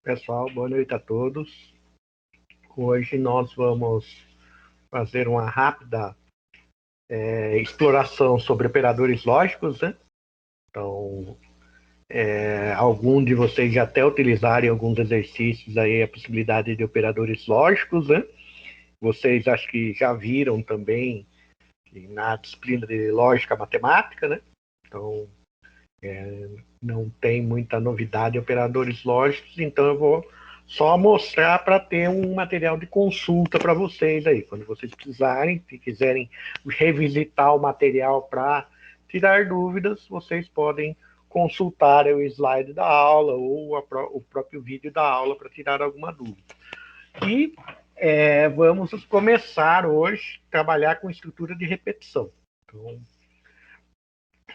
Pessoal, boa noite a todos. Hoje nós vamos fazer uma rápida exploração sobre operadores lógicos, né? Então, algum de vocês já até utilizaram em alguns exercícios aí a possibilidade de operadores lógicos, né? Vocês acho que já viram também na disciplina de lógica matemática, né? Então, não tem muita novidade em operadores lógicos, então eu vou só mostrar para ter um material de consulta para vocês aí, quando vocês precisarem, se quiserem revisitar o material para tirar dúvidas, vocês podem consultar o slide da aula ou o próprio vídeo da aula para tirar alguma dúvida. E vamos começar hoje a trabalhar com estrutura de repetição. Então,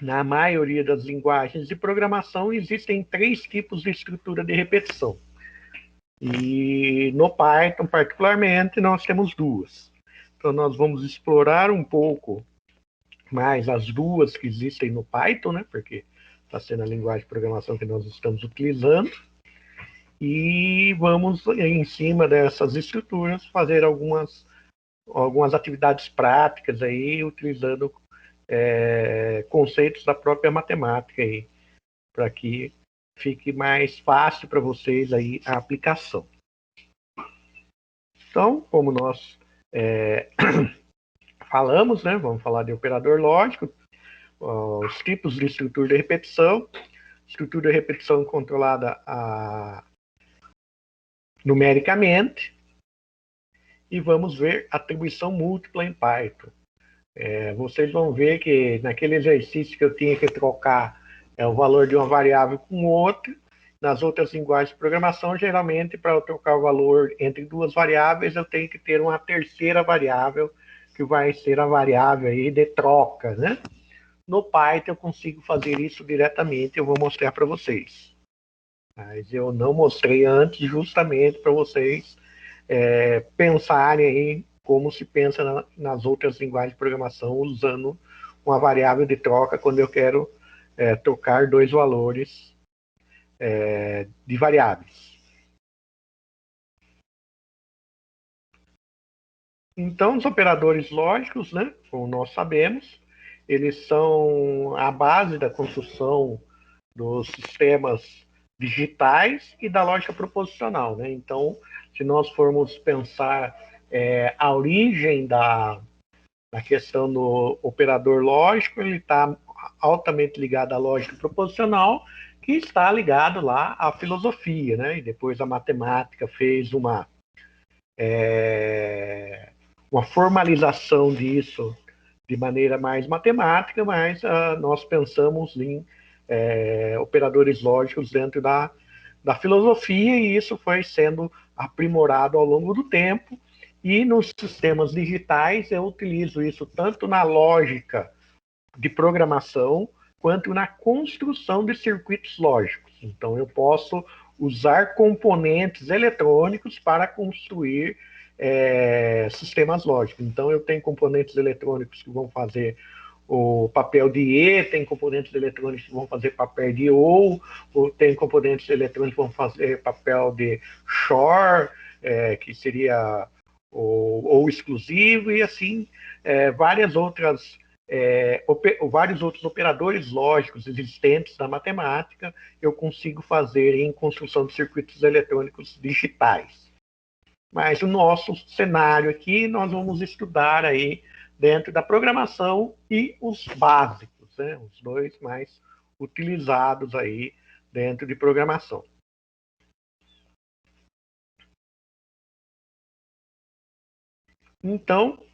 na maioria das linguagens de programação, existem três tipos de estrutura de repetição. E no Python, particularmente, nós temos duas. Então, nós vamos explorar um pouco mais as duas que existem no Python, né? Porque está sendo a linguagem de programação que nós estamos utilizando. E vamos, em cima dessas estruturas, fazer algumas atividades práticas aí, utilizando conceitos da própria matemática aí, para que fique mais fácil para vocês aí a aplicação. Então, como nós falamos, né, vamos falar de operador lógico, os tipos de estrutura de repetição, estrutura de repetição controlada numericamente, e vamos ver atribuição múltipla em Python. Vocês vão ver que naquele exercício que eu tinha que trocar o valor de uma variável com outra, nas outras linguagens de programação, geralmente, para eu trocar o valor entre duas variáveis, eu tenho que ter uma terceira variável, que vai ser a variável aí de troca, né? No Python eu consigo fazer isso diretamente, eu vou mostrar para vocês. Mas eu não mostrei antes, justamente para vocês pensarem aí como se pensa nas outras linguagens de programação usando uma variável de troca quando eu quero trocar dois valores de variáveis. Então, os operadores lógicos, né, como nós sabemos, eles são a base da construção dos sistemas digitais e da lógica proposicional, né? Então, se nós formos pensar a origem da questão do operador lógico, ele está altamente ligado à lógica proposicional, que está ligado lá à filosofia, né? E depois a matemática fez uma formalização disso de maneira mais matemática, mas nós pensamos em operadores lógicos dentro da filosofia, e isso foi sendo aprimorado ao longo do tempo. E nos sistemas digitais eu utilizo isso tanto na lógica de programação quanto na construção de circuitos lógicos. Então eu posso usar componentes eletrônicos para construir sistemas lógicos. Então eu tenho componentes eletrônicos que vão fazer o papel de E, tem componentes eletrônicos que vão fazer papel de ou tem componentes eletrônicos que vão fazer papel de shore, que seria ou exclusivo, e assim vários outros operadores lógicos existentes na matemática eu consigo fazer em construção de circuitos eletrônicos digitais. Mas o nosso cenário aqui, nós vamos estudar aí dentro da programação e os básicos, né? Os dois mais utilizados aí dentro de programação. Então,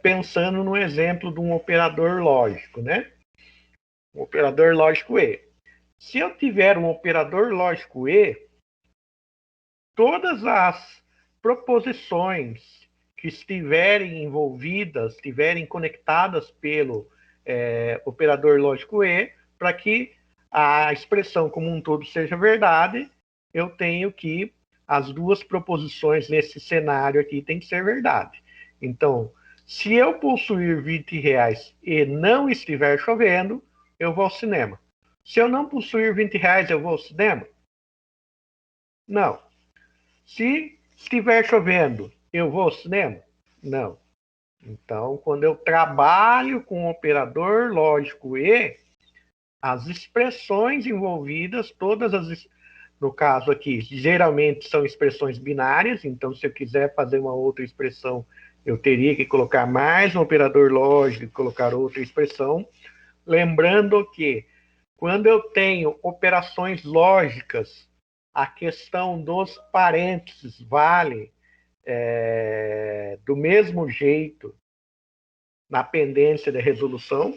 pensando no exemplo de um operador lógico, né? Um operador lógico E. Se eu tiver um operador lógico E, todas as proposições que estiverem envolvidas, estiverem conectadas pelo operador lógico E, para que a expressão como um todo seja verdade, eu tenho que as duas proposições nesse cenário aqui tem que ser verdade. Então, se eu possuir R$ 20 e não estiver chovendo, eu vou ao cinema. Se eu não possuir R$ 20, eu vou ao cinema? Não. Se estiver chovendo, eu vou ao cinema? Não. Então, quando eu trabalho com o operador lógico E, as expressões envolvidas, no caso aqui, geralmente são expressões binárias, então se eu quiser fazer uma outra expressão, eu teria que colocar mais um operador lógico e colocar outra expressão. Lembrando que quando eu tenho operações lógicas, a questão dos parênteses vale do mesmo jeito na pendência da resolução.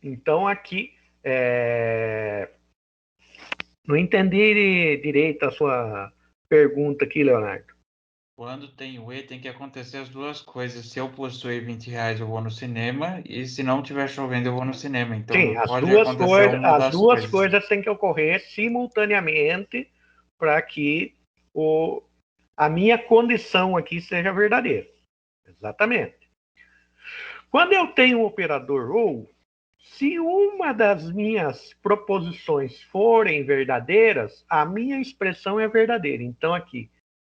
Então, aqui, não entendi direito a sua pergunta aqui, Leonardo. Quando tem o E, tem que acontecer as duas coisas. Se eu possuir R$ 20, eu vou no cinema, e se não estiver chovendo, eu vou no cinema. Então Sim, não pode acontecer uma as das duas coisas. coisas têm que ocorrer simultaneamente para que a minha condição aqui seja verdadeira. Exatamente. Quando eu tenho um operador ou, se uma das minhas proposições forem verdadeiras, a minha expressão é verdadeira. Então, aqui,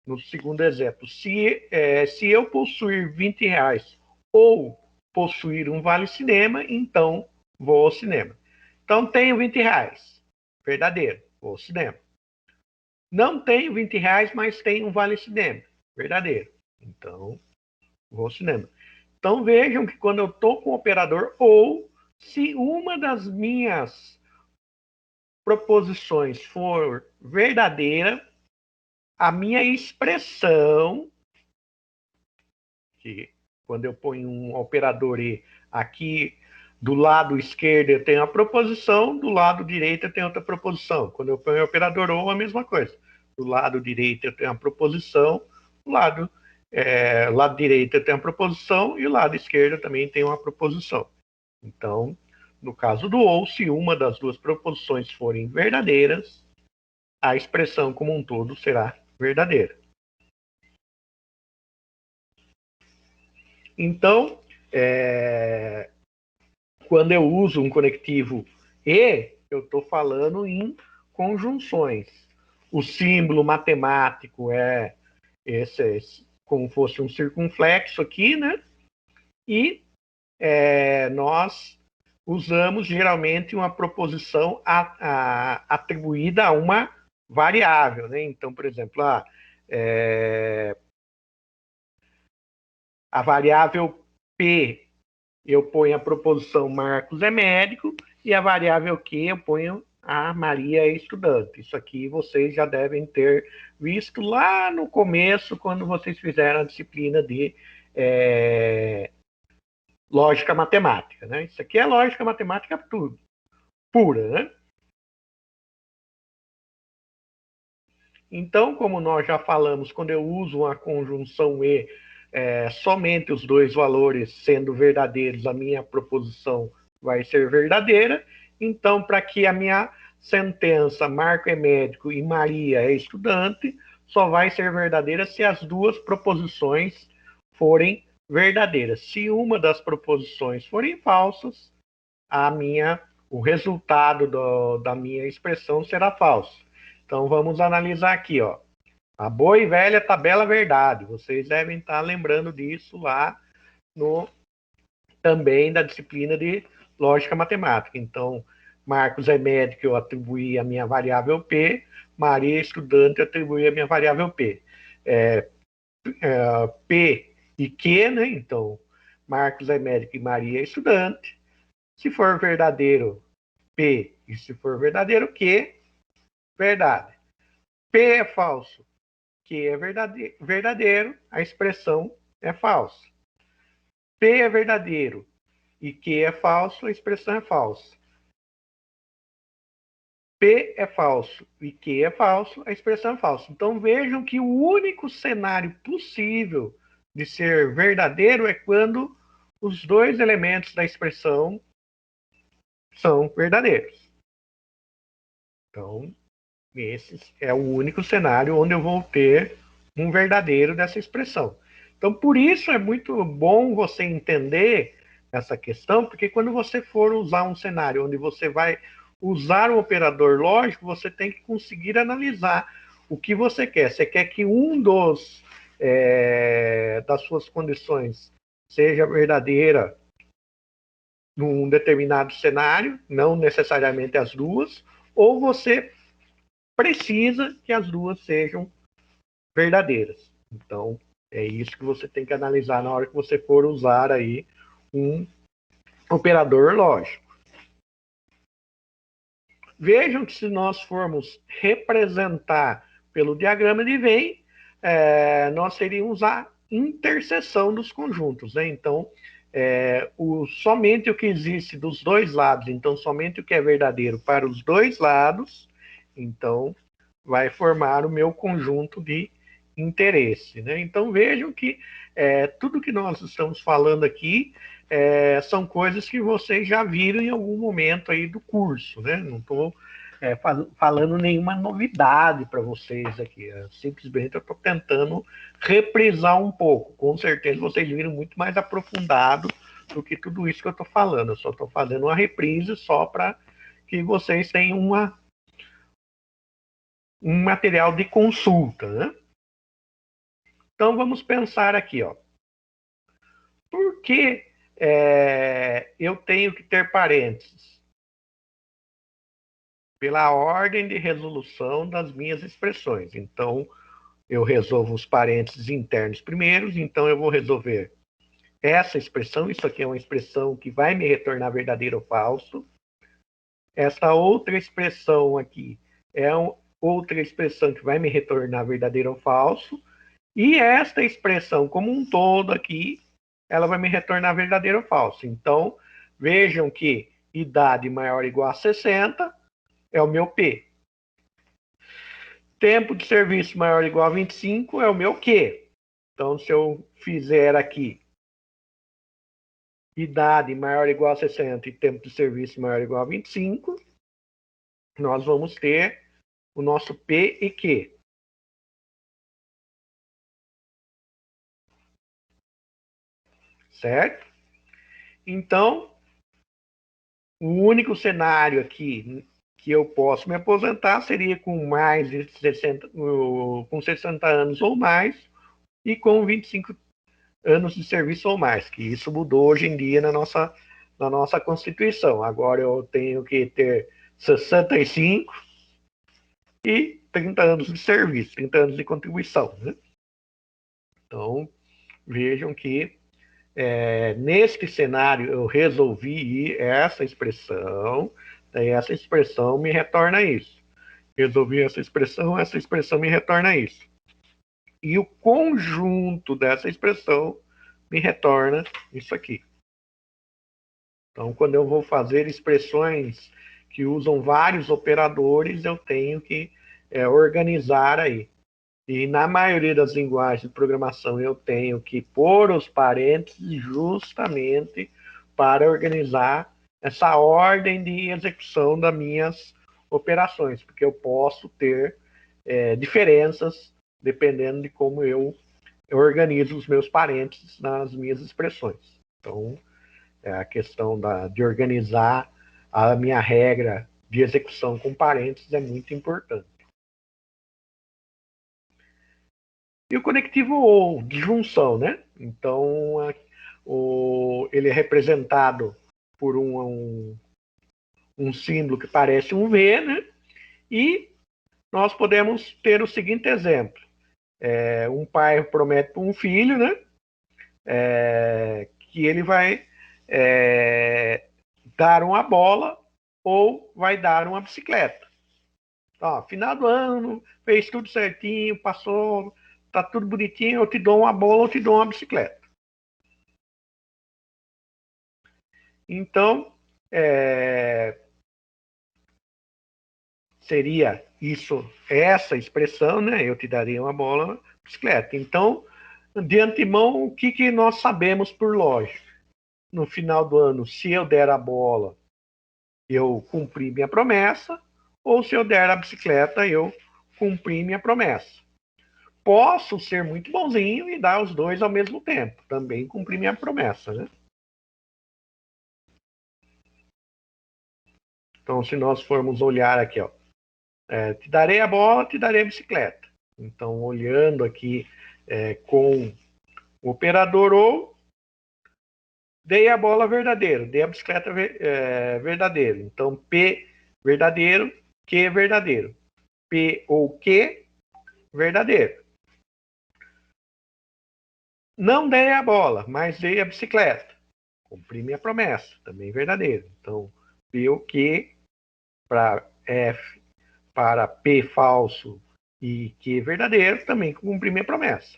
no segundo exemplo, se eu possuir R$ 20 ou possuir um vale cinema, então vou ao cinema. Então, tenho R$ 20, verdadeiro, vou ao cinema. Não tenho R$ 20, mas tenho um vale cinema, verdadeiro. Então, vou ao cinema. Então vejam que quando eu estou com o operador ou, se uma das minhas proposições for verdadeira, a minha expressão, que quando eu ponho um operador e aqui do lado esquerdo eu tenho a proposição, do lado direito eu tenho outra proposição. Quando eu ponho o operador ou, a mesma coisa. Do lado direito eu tenho a proposição, do lado direito eu tenho a proposição e o lado esquerdo também tem uma proposição. Então, no caso do ou, se uma das duas proposições forem verdadeiras, a expressão como um todo será verdadeira. Então, quando eu uso um conectivo e, eu estou falando em conjunções. O símbolo matemático é esse como fosse um circunflexo aqui, né? E nós usamos geralmente uma proposição atribuída a uma variável, né? Então, por exemplo, a variável P, eu ponho a proposição Marcos é médico, e a variável Q eu ponho a Maria é estudante. Isso aqui vocês já devem ter visto lá no começo, quando vocês fizeram a disciplina de lógica matemática, né? Isso aqui é lógica matemática tudo, pura, né? Então, como nós já falamos, quando eu uso uma conjunção E, somente os dois valores sendo verdadeiros, a minha proposição vai ser verdadeira. Então, para que a minha sentença Marco é médico e Maria é estudante, só vai ser verdadeira se as duas proposições forem verdadeiras. Se uma das proposições forem falsas, o resultado da minha expressão será falso. Então vamos analisar aqui, ó. A boa e velha tabela verdade. Vocês devem estar lembrando disso lá no também da disciplina de lógica matemática. Então, Marcos é médico, eu atribuí a minha variável P, Maria é estudante, eu atribuí a minha variável P. P e Q, né? Então, Marcos é médico e Maria é estudante. Se for verdadeiro, P, e se for verdadeiro, Q, verdade. P é falso, Q é verdadeiro, a expressão é falsa. P é verdadeiro e Q é falso, a expressão é falsa. P é falso e Q é falso, a expressão é falsa. Então vejam que o único cenário possível de ser verdadeiro é quando os dois elementos da expressão são verdadeiros. Então, esse é o único cenário onde eu vou ter um verdadeiro dessa expressão. Então, por isso é muito bom você entender essa questão, porque quando você for usar um cenário onde você vai usar um operador lógico, você tem que conseguir analisar o que você quer. Você quer que um das suas condições seja verdadeira num determinado cenário, não necessariamente as duas, ou você precisa que as duas sejam verdadeiras. Então, é isso que você tem que analisar na hora que você for usar aí um operador lógico. Vejam que se nós formos representar pelo diagrama de Venn, nós seríamos a interseção dos conjuntos, né? Então, somente o que existe dos dois lados, então somente o que é verdadeiro para os dois lados, então vai formar o meu conjunto de interesse, né? Então vejam que tudo que nós estamos falando aqui são coisas que vocês já viram em algum momento aí do curso, né? Não estou falando nenhuma novidade para vocês aqui. Simplesmente eu estou tentando reprisar um pouco. Com certeza vocês viram muito mais aprofundado do que tudo isso que eu estou falando. Eu só estou fazendo uma reprise só para que vocês tenham um material de consulta, né? Então vamos pensar aqui, ó. Por que eu tenho que ter parênteses? Pela ordem de resolução das minhas expressões. Então, eu resolvo os parênteses internos primeiro, então eu vou resolver essa expressão, isso aqui é uma expressão que vai me retornar verdadeiro ou falso. Essa outra expressão aqui é outra expressão que vai me retornar verdadeiro ou falso. E esta expressão como um todo aqui, ela vai me retornar verdadeiro ou falso. Então, vejam que idade maior ou igual a 60 é o meu P. Tempo de serviço maior ou igual a 25 é o meu Q. Então, se eu fizer aqui idade maior ou igual a 60 e tempo de serviço maior ou igual a 25, nós vamos ter o nosso P e Q. Certo? Então, o único cenário aqui que eu posso me aposentar seria com mais de 60, com 60 anos ou mais e com 25 anos de serviço ou mais, que isso mudou hoje em dia na nossa Constituição. Agora eu tenho que ter 65 e 30 anos de serviço, 30 anos de contribuição, né? Então, vejam que neste cenário eu resolvi essa expressão, daí essa expressão me retorna isso. Resolvi essa expressão me retorna isso. E o conjunto dessa expressão me retorna isso aqui. Então, quando eu vou fazer expressões que usam vários operadores, eu tenho que organizar aí. E na maioria das linguagens de programação eu tenho que pôr os parênteses justamente para organizar essa ordem de execução das minhas operações, porque eu posso ter diferenças dependendo de como eu organizo os meus parênteses nas minhas expressões. Então, a questão de organizar a minha regra de execução com parênteses é muito importante. E o conectivo ou de junção, né? Então, ele é representado por um símbolo que parece um V, né? E nós podemos ter o seguinte exemplo. Um pai promete para um filho, né? Que ele vai dar uma bola ou vai dar uma bicicleta. Ó, final do ano, fez tudo certinho, passou, tá tudo bonitinho, eu te dou uma bola ou te dou uma bicicleta. Então, seria isso, essa expressão, né? Eu te daria uma bola, uma bicicleta. Então, de antemão, o que nós sabemos por lógica? No final do ano, se eu der a bola, eu cumpri minha promessa, ou se eu der a bicicleta, eu cumpri minha promessa. Posso ser muito bonzinho e dar os dois ao mesmo tempo, também cumpri minha promessa, né? Então, se nós formos olhar aqui, ó, te darei a bola, te darei a bicicleta. Então, olhando aqui com o operador ou, dei a bola verdadeiro, dei a bicicleta verdadeiro. Então, P verdadeiro, Q verdadeiro. P ou Q verdadeiro. Não dei a bola, mas dei a bicicleta. Cumpri minha promessa, também verdadeiro. Então, P ou Q para F, para P falso e Q verdadeiro, também cumpri minha promessa.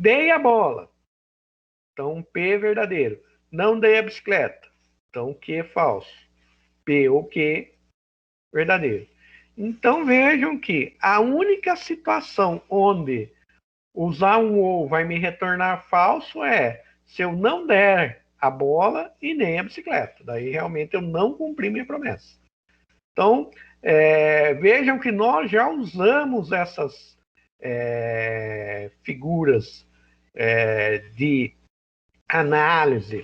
Dei a bola, então P verdadeiro. Não dei a bicicleta, então Q falso. P ou Q verdadeiro. Então vejam que a única situação onde usar um ou vai me retornar falso é se eu não der a bola e nem a bicicleta. Daí realmente eu não cumpri minha promessa. Então, vejam que nós já usamos essas figuras de análise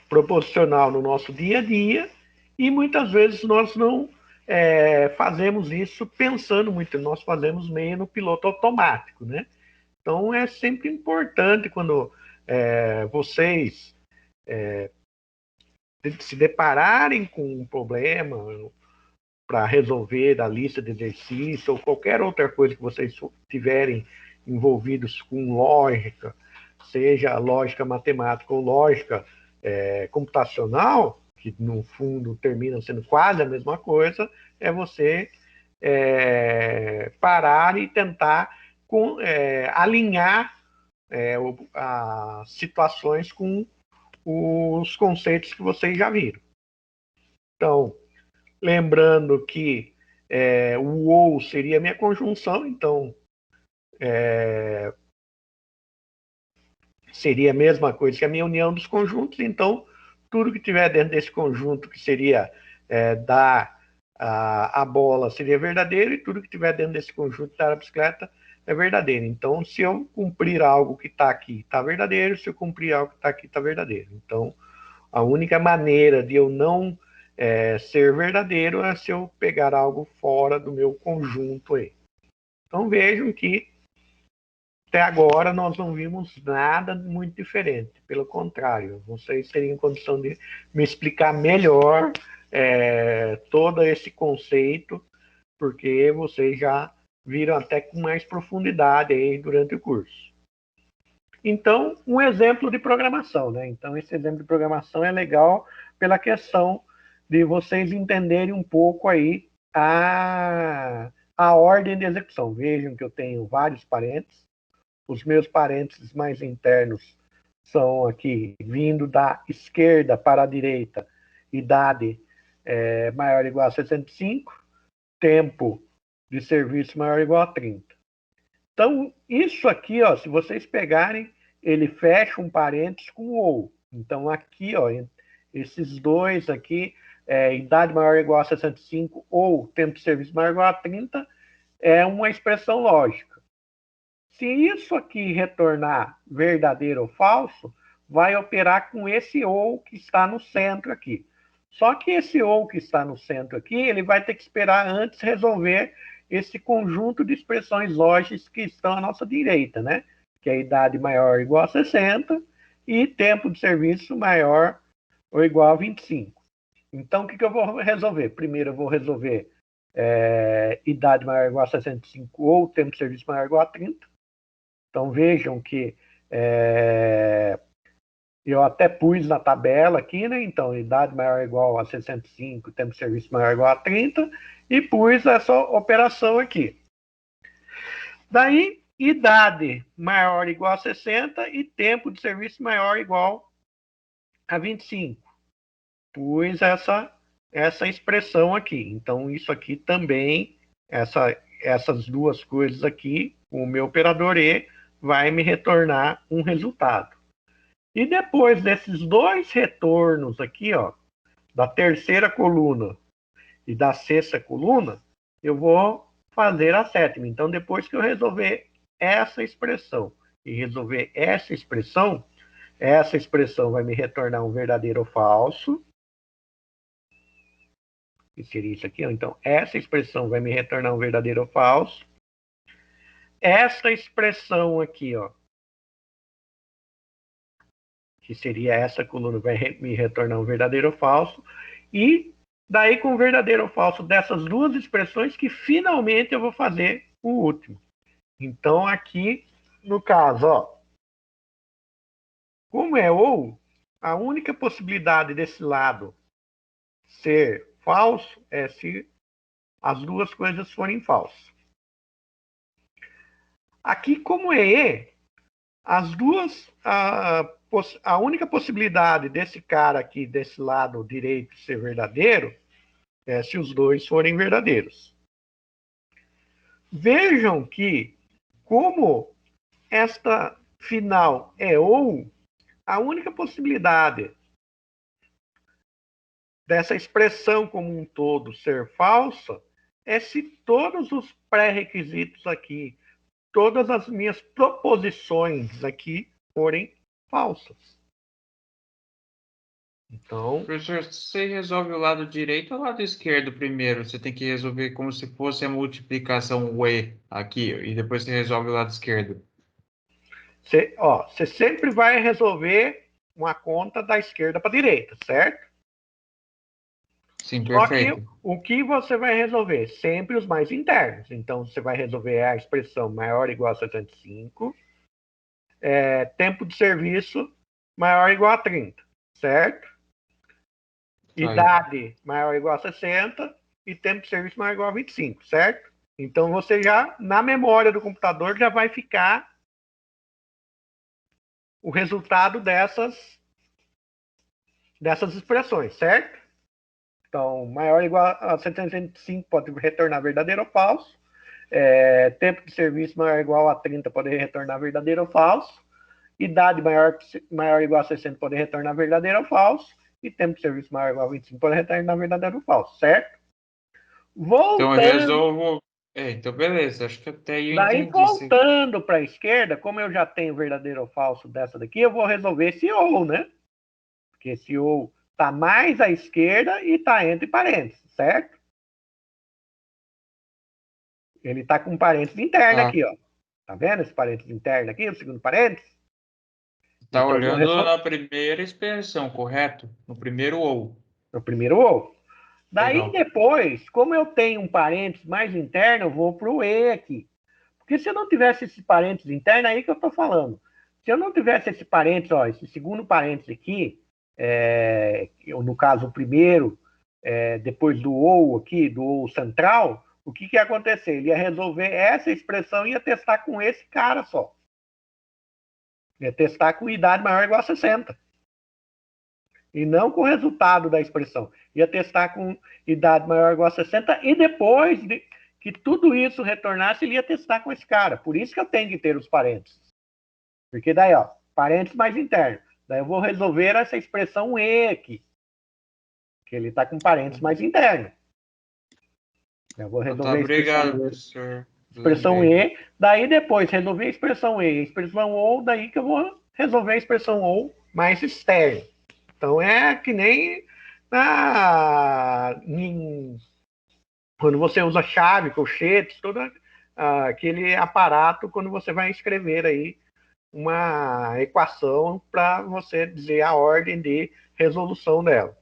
proposicional no nosso dia a dia e muitas vezes nós não fazemos isso pensando muito, nós fazemos meio no piloto automático, né? Então é sempre importante quando vocês se depararem com um problema para resolver da lista de exercício ou qualquer outra coisa que vocês tiverem envolvidos com lógica, seja lógica matemática ou lógica computacional, que no fundo termina sendo quase a mesma coisa, é você parar e tentar alinhar as situações com os conceitos que vocês já viram. Então, lembrando que o ou seria a minha conjunção, então seria a mesma coisa que a minha união dos conjuntos, então tudo que tiver dentro desse conjunto que seria dar a bola seria verdadeiro e tudo que tiver dentro desse conjunto dar a bicicleta é verdadeiro. Então, se eu cumprir algo que está aqui, está verdadeiro, se eu cumprir algo que está aqui, está verdadeiro. Então, a única maneira de eu não ser verdadeiro é se eu pegar algo fora do meu conjunto aí. Então, vejam que até agora nós não vimos nada muito diferente. Pelo contrário, vocês teriam condição de me explicar melhor todo esse conceito, porque vocês já viram até com mais profundidade aí durante o curso. Então, um exemplo de programação, né? Então, esse exemplo de programação é legal pela questão de vocês entenderem um pouco aí a ordem de execução. Vejam que eu tenho vários parênteses. Os meus parênteses mais internos são aqui, vindo da esquerda para a direita, idade maior ou igual a 65, tempo de serviço maior ou igual a 30. Então, isso aqui, ó, se vocês pegarem, ele fecha um parênteses com ou. Então, aqui, ó, esses dois aqui, idade maior ou igual a 65 ou tempo de serviço maior ou igual a 30, é uma expressão lógica. Se isso aqui retornar verdadeiro ou falso, vai operar com esse ou que está no centro aqui. Só que esse ou que está no centro aqui, ele vai ter que esperar antes resolver esse conjunto de expressões lógicas que estão à nossa direita, né? Que é a idade maior ou igual a 60 e tempo de serviço maior ou igual a 25. Então, o que eu vou resolver? Primeiro, eu vou resolver idade maior ou igual a 65 ou tempo de serviço maior ou igual a 30. Então, vejam que eu até pus na tabela aqui, né? Então, idade maior ou igual a 65, tempo de serviço maior ou igual a 30, e pus essa operação aqui. Daí, idade maior ou igual a 60 e tempo de serviço maior ou igual a 25. Pus essa expressão aqui. Então, isso aqui também, essas duas coisas aqui, o meu operador E vai me retornar um resultado. E depois desses dois retornos aqui, ó, da terceira coluna e da sexta coluna, eu vou fazer a sétima. Então, depois que eu resolver essa expressão e resolver essa expressão vai me retornar um verdadeiro ou falso, que seria isso aqui, ó. Então, essa expressão vai me retornar um verdadeiro ou falso. Essa expressão aqui, ó, que seria essa coluna, vai me retornar um verdadeiro ou falso. E daí, com verdadeiro ou falso dessas duas expressões, que finalmente eu vou fazer o último. Então, aqui, no caso, ó, como é ou, a única possibilidade desse lado ser falso é se as duas coisas forem falsas. Aqui, como é e, as duas, a única possibilidade desse cara aqui, desse lado direito, ser verdadeiro, é se os dois forem verdadeiros. Vejam que, como esta final é ou, a única possibilidade dessa expressão como um todo ser falsa é se todos os pré-requisitos aqui, todas as minhas proposições aqui forem falsas. Então, Professor, você resolve o lado direito ou o lado esquerdo primeiro? Você tem que resolver como se fosse a multiplicação UE aqui, e depois você resolve o lado esquerdo. você sempre vai resolver uma conta da esquerda para a direita, certo? Sim, Só que perfeito. o que você vai resolver? Sempre os mais internos. Então, você vai resolver a expressão maior ou igual a 75, tempo de serviço maior ou igual a 30, certo? Aí. Idade maior ou igual a 60 e tempo de serviço maior ou igual a 25, certo? Então, você já, na memória do computador, já vai ficar o resultado dessas expressões, certo? Então, maior ou igual a 75 pode retornar verdadeiro ou falso. Tempo de serviço maior ou igual a 30 pode retornar verdadeiro ou falso. Idade maior ou igual a 60 pode retornar verdadeiro ou falso. E tempo de serviço maior ou igual a 25 pode retornar verdadeiro ou falso, certo? Então eu Voltando, resolvo. Então beleza, acho que até aí eu daí entendi. voltando para a esquerda, como eu já tenho verdadeiro ou falso dessa daqui, eu vou resolver esse ou, né? Porque esse ou está mais à esquerda e está entre parênteses, certo? Ele está com parênteses interno Tá, aqui, ó. Tá vendo esse parênteses interno aqui, o segundo parênteses? tá Então, eu vou olhando resolver na primeira expressão, correto? No primeiro ou. o primeiro ou. Daí, Legal. depois, como eu tenho um parênteses mais interno, eu vou para o e aqui. Porque se eu não tivesse esse parênteses interno, aí que eu estou falando. Se eu não tivesse esse parênteses, ó, esse segundo parênteses aqui, no caso, o primeiro, depois do ou aqui, do ou central, o que ia acontecer? Ele ia resolver essa expressão e ia testar com esse cara só. Ia testar com idade maior ou igual a 60. E não com o resultado da expressão. Ia testar com idade maior ou igual a 60 e depois que tudo isso retornasse, ele ia testar com esse cara. Por isso que eu tenho que ter os parênteses. Porque daí, ó, parênteses mais interno. Daí eu vou resolver essa expressão E aqui. Que ele está com parênteses mais interno. Eu vou Então tá, resolver a obrigado, professor. expressão Lembrei. E, daí depois resolver a expressão E, a expressão OU, daí que eu vou resolver a expressão OU mais externo. Então é que nem quando você usa chave, colchetes, todo aquele aparato quando você vai escrever aí uma equação para você dizer a ordem de resolução dela.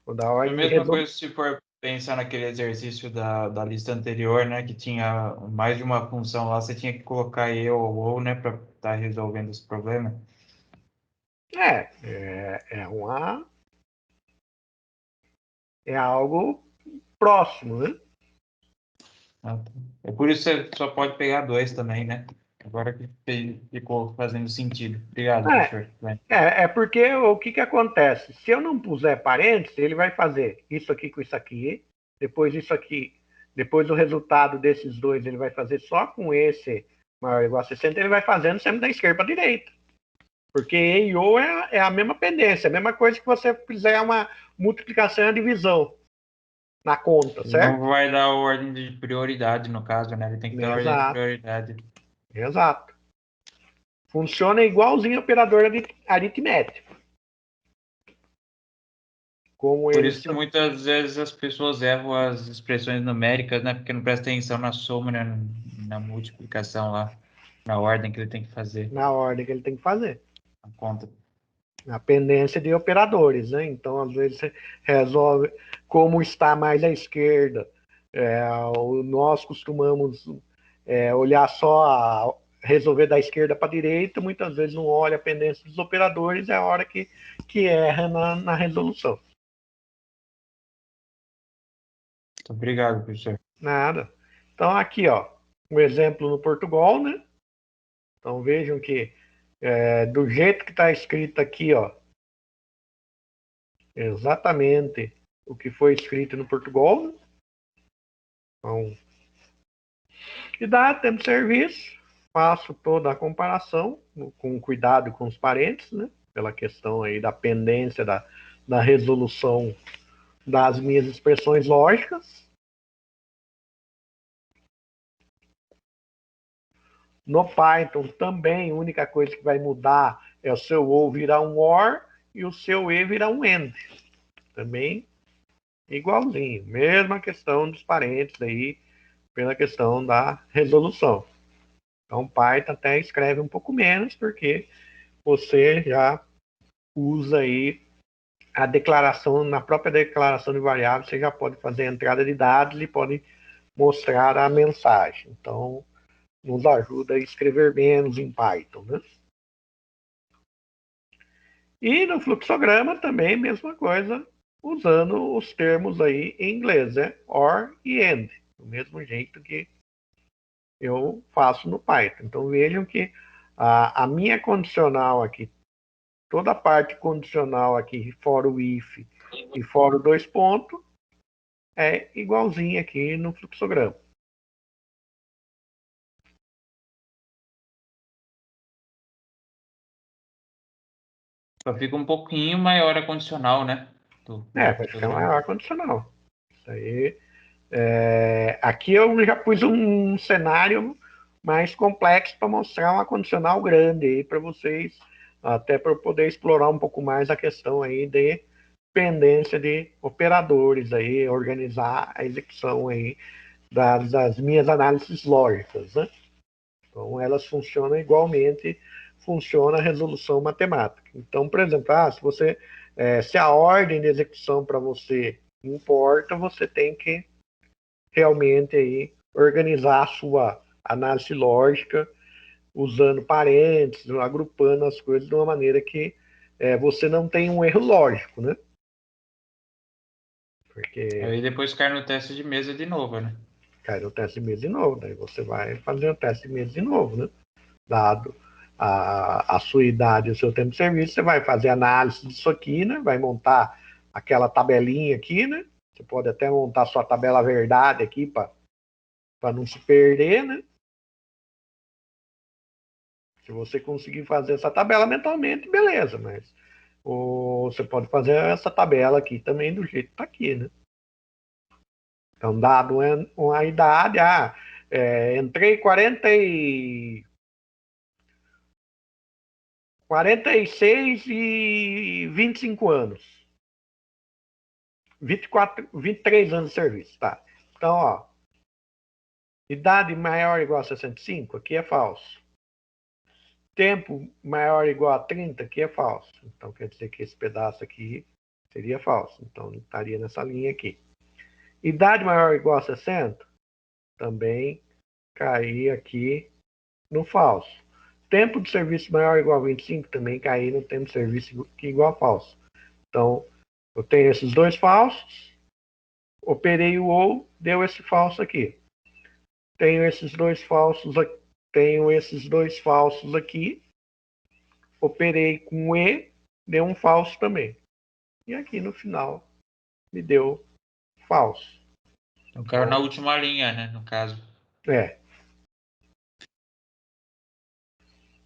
Quando a É a ordem de mesma resolução. coisa se for pensar naquele exercício da lista anterior, né? Que tinha mais de uma função lá, você tinha que colocar eu ou, né? Para estar resolvendo esse problema. É algo próximo, né? Ah, tá. É por isso que você só pode pegar dois também, né? Agora que ficou fazendo sentido. Obrigado, É, professor. Bem, porque o que acontece? Se eu não puser parênteses, ele vai fazer isso aqui com isso aqui, depois isso aqui, depois o resultado desses dois ele vai fazer só com esse maior ou igual a 60, ele vai fazendo sempre da esquerda para a direita. Porque E e O é a mesma pendência, a mesma coisa que você fizer uma multiplicação e divisão na conta, ele não certo? vai dar ordem de prioridade, no caso, né? Ele tem que dar ordem de Exato, prioridade. exato. Funciona igualzinho operador aritmético. Como Por eles isso que muitas vezes as pessoas erram as expressões numéricas, né? Porque não presta atenção na soma, né? Na multiplicação lá, na ordem que ele tem que fazer na ordem que ele tem que fazer. a conta. A pendência de operadores, né? Então, às vezes, você resolve como está mais à esquerda. Nós costumamos olhar só, resolver da esquerda para a direita, muitas vezes não olha a pendência dos operadores, é a hora que erra na resolução. Muito obrigado, professor. Nada. Então, aqui, ó, um exemplo no Portugal, né? Então, vejam que do jeito que está escrito aqui, ó, exatamente o que foi escrito no Portugal, né? Então, e dá tempo de serviço, faço toda a comparação, com cuidado com os parênteses, né? Pela questão aí da pendência da resolução das minhas expressões lógicas. No Python também, a única coisa que vai mudar é o seu ou virar um OR e o seu e virar um AND. Também igualzinho, mesma questão dos parênteses aí, pela questão da resolução. Então, Python até escreve um pouco menos, porque você já usa aí a declaração, na própria declaração de variável, você já pode fazer a entrada de dados e pode mostrar a mensagem. Então, nos ajuda a escrever menos em Python, né? E no fluxograma também, mesma coisa, usando os termos aí em inglês, né? OR e AND, do mesmo jeito que eu faço no Python. Então vejam que a minha condicional aqui, toda a parte condicional aqui, fora o if e fora o dois pontos, é igualzinha aqui no fluxograma. Só fica um pouquinho maior a condicional, né? Vai ficar maior condicional. Isso aí. Aqui eu já pus um cenário mais complexo para mostrar uma condicional grande aí para vocês, até para poder explorar um pouco mais a questão aí de pendência de operadores aí, organizar a execução aí das minhas análises lógicas, né? Então elas funcionam igualmente, funciona a resolução matemática. Então, por exemplo, se a ordem de execução para você importa, você tem que realmente aí organizar a sua análise lógica usando parênteses, agrupando as coisas de uma maneira que você não tenha um erro lógico, né? Porque Aí depois cai no teste de mesa de novo, né? cai no teste de mesa de novo, daí você vai fazer o teste de mesa de novo, né? Dado a sua idade e o seu tempo de serviço, você vai fazer análise disso aqui, né? Vai montar aquela tabelinha aqui, né? Você pode até montar sua tabela verdade aqui para não se perder, né? Se você conseguir fazer essa tabela mentalmente, beleza, mas você pode fazer essa tabela aqui também do jeito que está aqui, né? Então, dado uma idade, entrei 46 e 25 anos. 23 anos de serviço, tá? Então, ó, idade maior ou igual a 65, aqui é falso. Tempo maior ou igual a 30, aqui é falso. Então, quer dizer que esse pedaço aqui seria falso. Então, estaria nessa linha aqui. Idade maior ou igual a 60, também cair aqui no falso. Tempo de serviço maior ou igual a 25, também cair no tempo de serviço igual a falso. Então, eu tenho esses dois falsos, operei o ou, deu esse falso aqui. Tenho esses dois falsos aqui, operei com e, deu um falso também. E aqui no final me deu falso. Eu quero na última linha, né? No caso. É.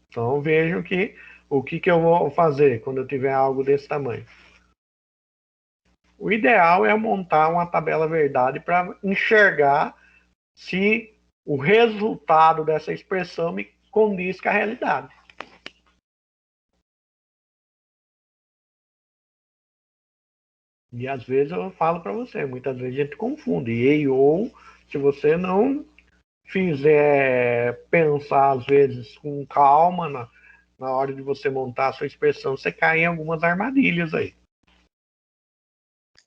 Então vejam que o que eu vou fazer quando eu tiver algo desse tamanho. O ideal é montar uma tabela verdade para enxergar se o resultado dessa expressão me condiz com a realidade. E às vezes eu falo para você, muitas vezes a gente confunde. E ou, se você não fizer pensar, às vezes, com calma na hora de você montar a sua expressão, você cai em algumas armadilhas aí.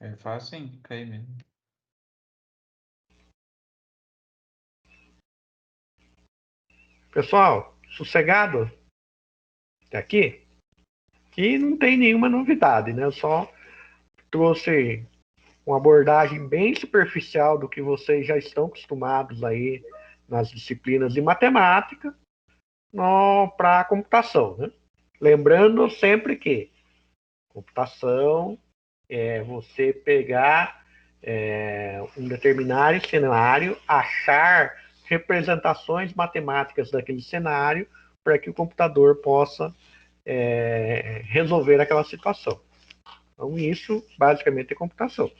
É fácil sim, cair mesmo. Pessoal, sossegado até aqui? Que não tem nenhuma novidade, né? Eu só trouxe uma abordagem bem superficial do que vocês já estão acostumados aí nas disciplinas de matemática para a computação, né? Lembrando sempre que computação é você pegar um determinado cenário, achar representações matemáticas daquele cenário para que o computador possa resolver aquela situação. Então, isso basicamente é computação.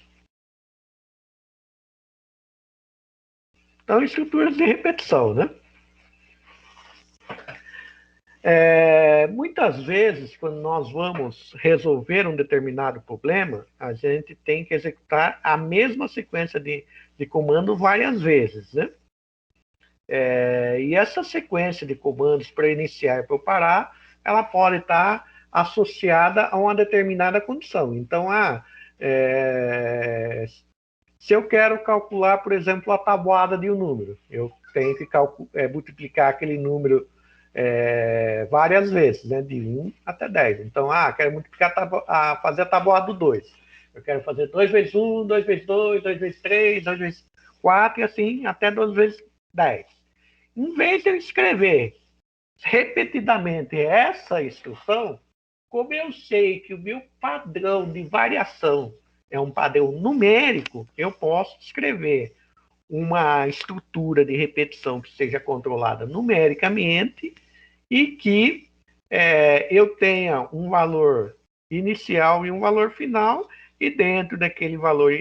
Então, estruturas de repetição, né? Muitas vezes, quando nós vamos resolver um determinado problema, a gente tem que executar a mesma sequência de comando várias vezes, né? E essa sequência de comandos para iniciar e para parar, ela pode estar associada a uma determinada condição. Então, se eu quero calcular, por exemplo, a tabuada de um número, eu tenho que multiplicar aquele número várias vezes, né, de 1 até 10. Então, quero multiplicar, fazer a tabuada do 2. Eu quero fazer 2 vezes 1, 2 vezes 2, 2 vezes 3, 2 vezes 4, e assim até 2 vezes 10. Em vez de eu escrever repetidamente essa instrução, como eu sei que o meu padrão de variação é um padrão numérico, eu posso escrever uma estrutura de repetição que seja controlada numericamente e que eu tenha um valor inicial e um valor final, e dentro daquele valor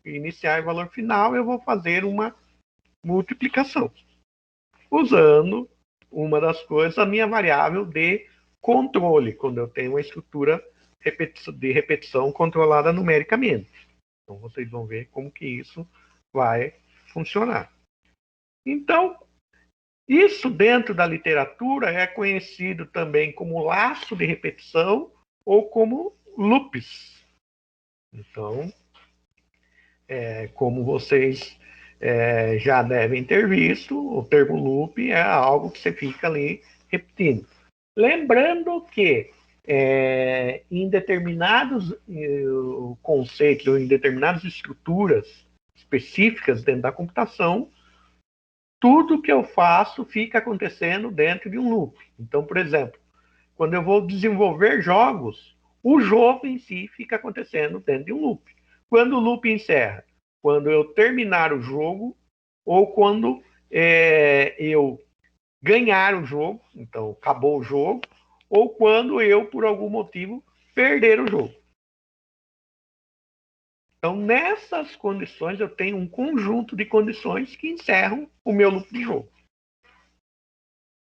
inicial e valor final eu vou fazer uma multiplicação, usando uma das coisas, a minha variável de controle, quando eu tenho uma estrutura de repetição controlada numericamente. Então, vocês vão ver como que isso vai funcionar. Então, isso dentro da literatura é conhecido também como laço de repetição ou como loops. Então, como vocês já devem ter visto, o termo loop é algo que você fica ali repetindo. Lembrando que em determinados conceitos ou em determinadas estruturas específicas dentro da computação, tudo que eu faço fica acontecendo dentro de um loop. Então, por exemplo, quando eu vou desenvolver jogos, o jogo em si fica acontecendo dentro de um loop. Quando o loop encerra? Quando eu terminar o jogo ou quando eu ganhar o jogo, então acabou o jogo, ou quando eu, por algum motivo, perder o jogo. Então, nessas condições, eu tenho um conjunto de condições que encerram o meu loop de jogo.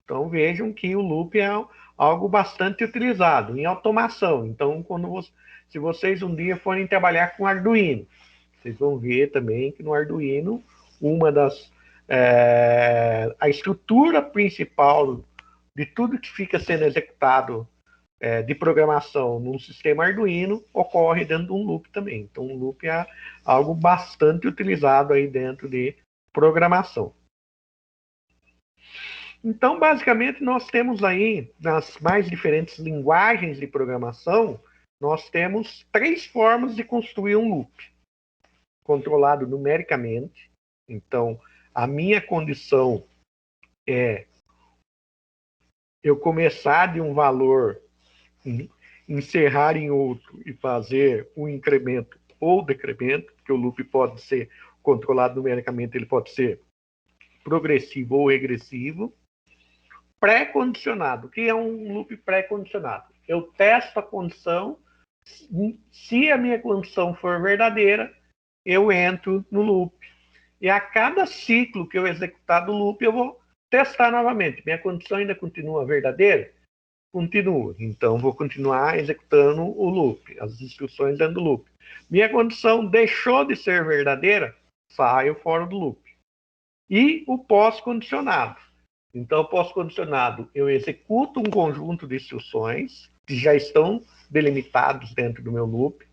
Então, vejam que o loop é algo bastante utilizado em automação. Então, se vocês um dia forem trabalhar com Arduino, vocês vão ver também que no Arduino, a estrutura principal de tudo que fica sendo executado de programação num sistema Arduino ocorre dentro de um loop também. Então, um loop é algo bastante utilizado aí dentro de programação. Então, basicamente, nós temos aí, nas mais diferentes linguagens de programação, nós temos 3 formas de construir um loop. Controlado numericamente. Então, a minha condição é eu começar de um valor, encerrar em outro e fazer um incremento ou decremento, porque o loop pode ser controlado numericamente, ele pode ser progressivo ou regressivo. Pré-condicionado. O que é um loop pré-condicionado? Eu testo a condição, se a minha condição for verdadeira, eu entro no loop. E a cada ciclo que eu executar do loop, eu vou testar novamente. Minha condição ainda continua verdadeira? continuo. Então, vou continuar executando o loop, as instruções dentro do loop. Minha condição deixou de ser verdadeira, saio fora do loop. E o pós-condicionado. Então, o pós-condicionado, eu executo um conjunto de instruções que já estão delimitados dentro do meu loop.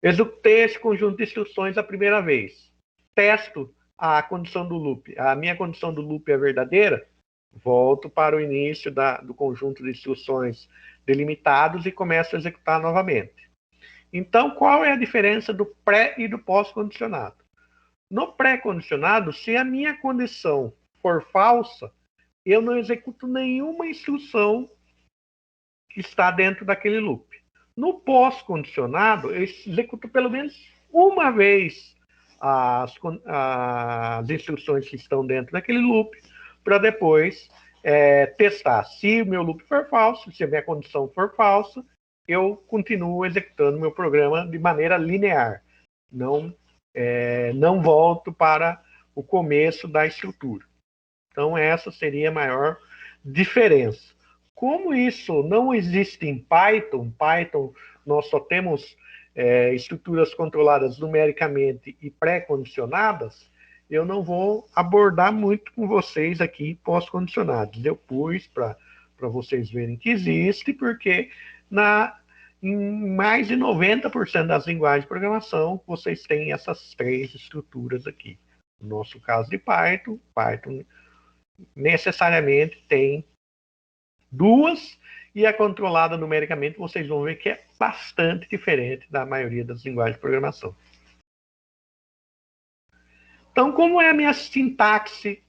Executei esse conjunto de instruções a primeira vez. Testo a condição do loop. A minha condição do loop é verdadeira? Volto para o início do conjunto de instruções delimitados e começo a executar novamente. Então, qual é a diferença do pré e do pós-condicionado? No pré-condicionado, se a minha condição for falsa, eu não executo nenhuma instrução que está dentro daquele loop. No pós-condicionado, eu executo pelo menos uma vez as instruções que estão dentro daquele loop, para depois testar. Se o meu loop for falso, se a minha condição for falsa, eu continuo executando meu programa de maneira linear. Não volto para o começo da estrutura. Então, essa seria a maior diferença. Como isso não existe em Python nós só temos estruturas controladas numericamente e pré-condicionadas, eu não vou abordar muito com vocês aqui pós-condicionados. Eu pus para vocês verem que existe, porque em mais de 90% das linguagens de programação, vocês têm essas três estruturas aqui. No nosso caso de Python necessariamente tem duas, e a controlada numericamente vocês vão ver que é bastante diferente da maioria das linguagens de programação. Então, como é a minha sintaxe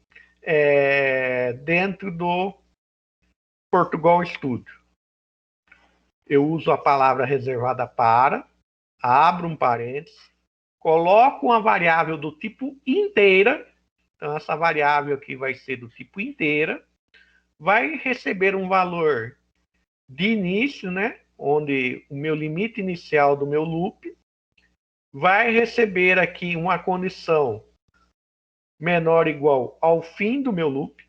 dentro do Portugal Studio? Eu uso a palavra reservada para, abro um parênteses, coloco uma variável do tipo inteira, então essa variável aqui vai ser do tipo inteira, vai receber um valor de início, né, onde o meu limite inicial do meu loop, vai receber aqui uma condição menor ou igual ao fim do meu loop.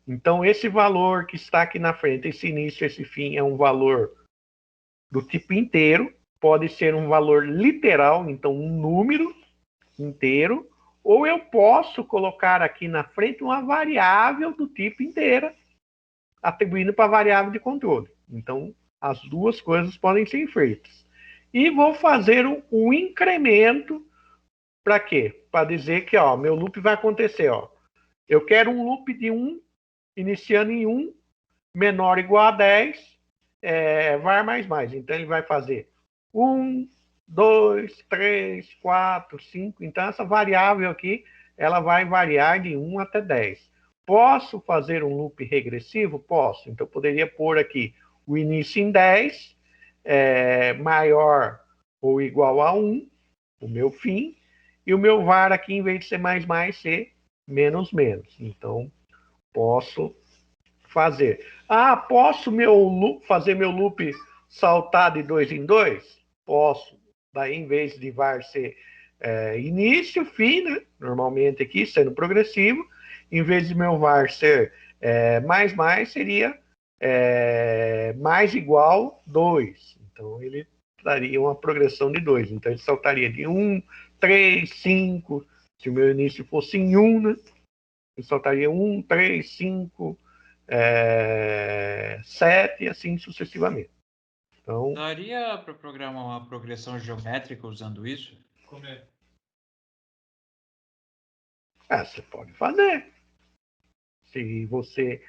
Então, esse valor que está aqui na frente, esse início, esse fim, é um valor do tipo inteiro, pode ser um valor literal, então um número inteiro, ou eu posso colocar aqui na frente uma variável do tipo inteira, atribuindo para a variável de controle. Então, as duas coisas podem ser feitas. E vou fazer um incremento para quê? Para dizer que meu loop vai acontecer. Eu quero um loop de 1, iniciando em 1, menor ou igual a 10, var mais. Então, ele vai fazer 1, 2, 3, 4, 5. Então, essa variável aqui, ela vai variar de 1 até 10. Posso fazer um loop regressivo? Posso. Então, eu poderia pôr aqui o início em 10, maior ou igual a 1, o meu fim, e o meu var aqui, em vez de ser mais, ser menos. Então, posso fazer. Posso fazer meu loop saltar de 2 em 2? Posso. Daí, em vez de var ser início, fim, né? Normalmente aqui, sendo progressivo, em vez de meu var ser mais, seria mais igual 2. Então, ele daria uma progressão de 2. Então, ele saltaria de 1, 3, 5. Se o meu início fosse em 1, né? Ele saltaria 1, 3, 5, 7, e assim sucessivamente. Então, daria para programar uma progressão geométrica usando isso? Como é? você pode fazer. Se você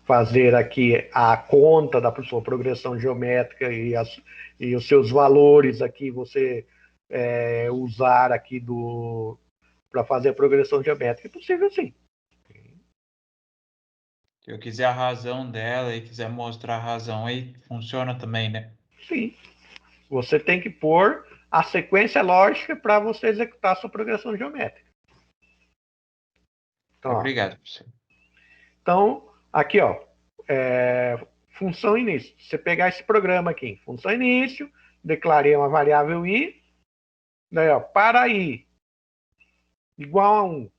fazer aqui a conta da sua progressão geométrica e os seus valores aqui, você usar aqui para fazer a progressão geométrica, é possível sim. Se eu quiser a razão dela e quiser mostrar a razão, aí funciona também, né? Sim. Você tem que pôr a sequência lógica para você executar a sua progressão geométrica. Então, Obrigado, professor. Então, aqui, função início. Você pegar esse programa aqui, função início, declarei uma variável i, daí, para i igual a 1.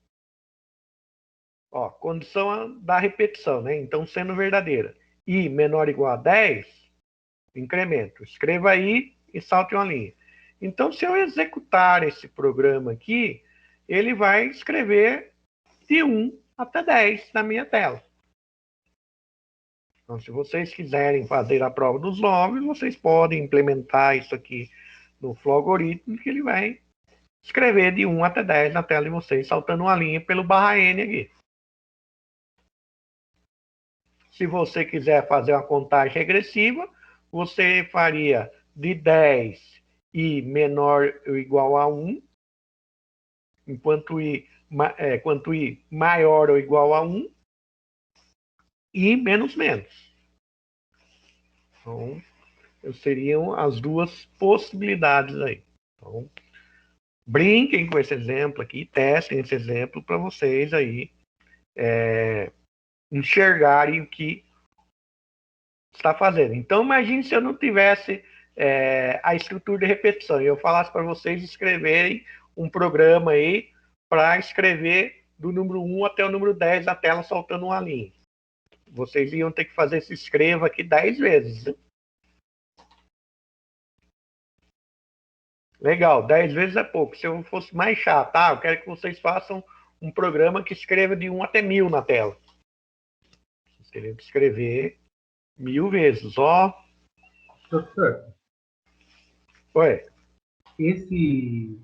Ó, condição da repetição, né? Então, sendo verdadeira. I menor ou igual a 10, incremento. Escreva aí e salte uma linha. Então, se eu executar esse programa aqui, ele vai escrever de 1 até 10 na minha tela. Então, se vocês quiserem fazer a prova dos logos, vocês podem implementar isso aqui no Flow Algoritmo, que ele vai escrever de 1 até 10 na tela de vocês, saltando uma linha pelo barra N aqui. Se você quiser fazer uma contagem regressiva, você faria de 10 e menor ou igual a 1, enquanto i maior ou igual a 1, e menos menos. Então, seriam as duas possibilidades aí. Então, brinquem com esse exemplo aqui, testem esse exemplo para vocês aí enxergarem o que está fazendo. Então, imagine se eu não tivesse a estrutura de repetição e eu falasse para vocês escreverem um programa aí para escrever do número 1 até o número 10 na tela soltando uma linha. Vocês iam ter que fazer esse escreva aqui 10 vezes. Né? Legal, 10 vezes é pouco. Se eu fosse mais chato, eu quero que vocês façam um programa que escreva de 1 até 1000 na tela. Vocês teriam que escrever 1000 vezes. Ó. Professor, Oi. esse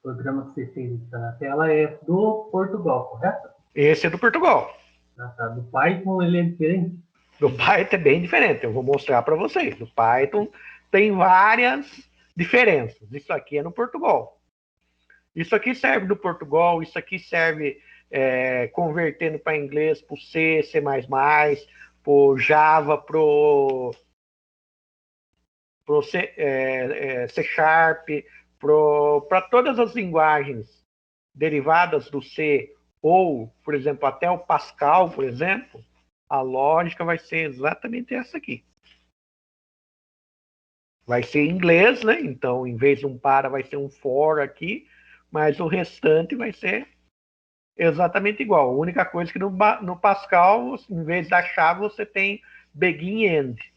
programa que você fez na tela é do Portugal, correto? Esse é do Portugal. Tá. Do Python ele é diferente? Do Python é bem diferente. Eu vou mostrar para vocês. Do Python tem várias diferenças. Isso aqui é no Portugal. Isso aqui serve do Portugal. Isso aqui serve convertendo para inglês, para o C, C++, para o Java, para o C Sharp, para todas as linguagens derivadas do C, ou, por exemplo, até o Pascal, por exemplo, a lógica vai ser exatamente essa aqui. Vai ser em inglês, né? Então, em vez de um para, vai ser um for aqui, mas o restante vai ser exatamente igual. A única coisa que no Pascal, em vez da chave, você tem begin e end.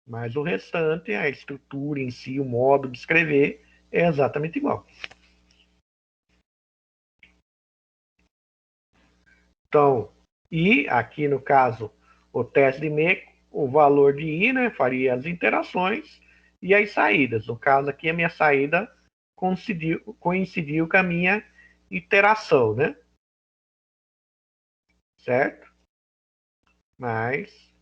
Mas o restante, a estrutura em si, o modo de escrever, é exatamente igual. Então, e aqui no caso, o teste de meio, o valor de I, né, faria as interações e as saídas. No caso aqui, a minha saída coincidiu com a minha iteração, né? Certo? Mas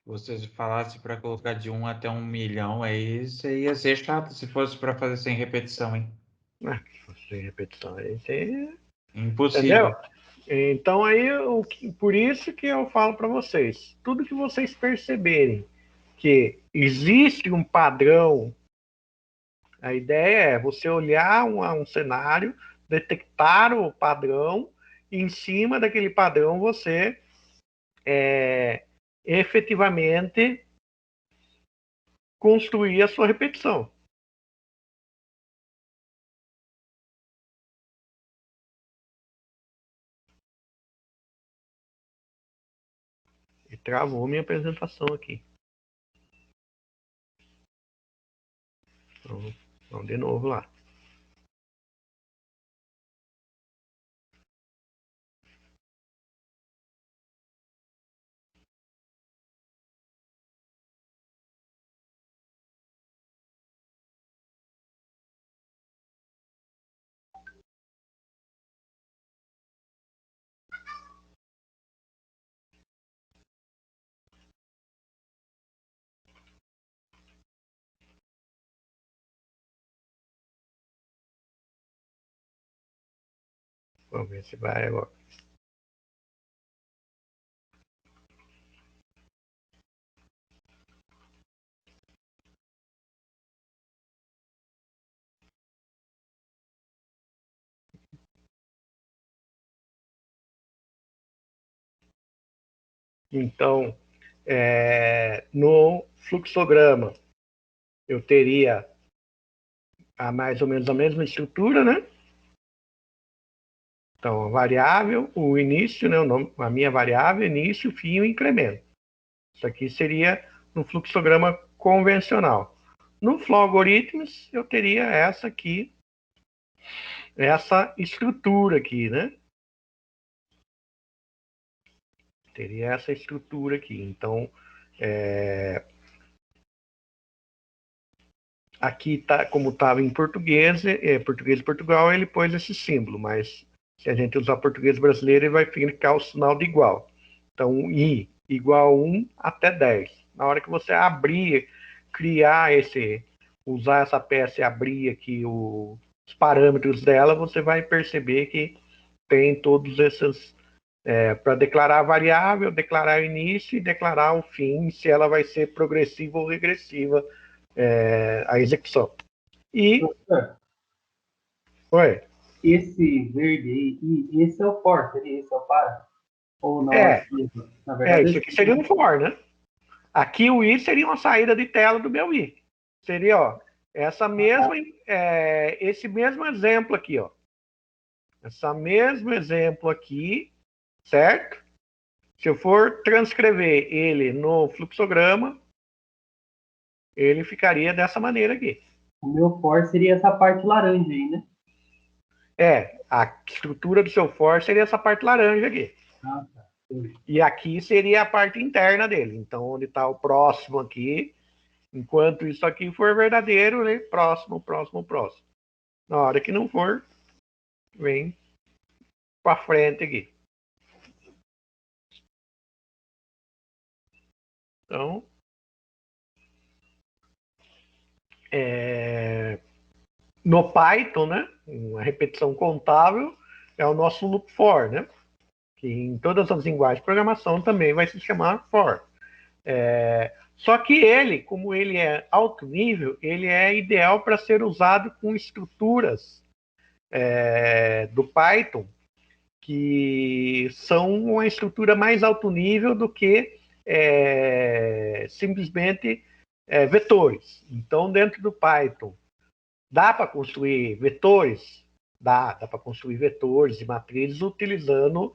Você falasse para colocar de 1 até 1 milhão, aí você ia ser chato se fosse para fazer sem repetição, hein? sem repetição, entendeu? Impossível. Então aí, por isso que eu falo para vocês, tudo que vocês perceberem que existe um padrão, a ideia é você olhar um cenário, detectar o padrão, e em cima daquele padrão você efetivamente construir a sua repetição. E travou minha apresentação aqui. Então, vamos de novo lá. Vamos ver se vai agora. Então, no fluxograma, eu teria mais ou menos a mesma estrutura, né? Então, a variável, o início, né? A minha variável, início, fim e o incremento. Isso aqui seria no fluxograma convencional. No Flow Algorithms, eu teria essa aqui, essa estrutura aqui, né? Teria essa estrutura aqui. Então, aqui tá, como estava em português, português de Portugal, ele pôs esse símbolo, mas se a gente usar português brasileiro, ele vai ficar o sinal de igual. Então, I igual 1 até 10. Na hora que você abrir, criar usar essa peça e abrir aqui os parâmetros dela, você vai perceber que tem todos esses, para declarar a variável, declarar o início e declarar o fim, se ela vai ser progressiva ou regressiva, a execução. E. Professor, Oi. esse verde aí, esse é o for, seria esse é o para? Ou não é possível? Na verdade, Isso aqui seria um for, né? Aqui o I seria uma saída de tela do meu I. Seria, ó, esse mesmo exemplo aqui, ó. Esse mesmo exemplo aqui, certo? Se eu for transcrever ele no fluxograma, ele ficaria dessa maneira aqui. o meu for seria essa parte laranja aí, né? A estrutura do seu for seria essa parte laranja aqui. Ah, tá. E aqui seria a parte interna dele. Então, onde está o próximo aqui, enquanto isso aqui for verdadeiro, né? Próximo, próximo, próximo. Na hora que não for, vem para frente aqui. Então, no Python, né? Uma repetição contável é o nosso loop for, né? Que em todas as linguagens de programação também vai se chamar for. Só que ele, como ele é alto nível, ele é ideal para ser usado com estruturas do Python que são uma estrutura mais alto nível do que simplesmente vetores. Então, dentro do Python, dá para construir vetores? Dá para construir vetores e matrizes utilizando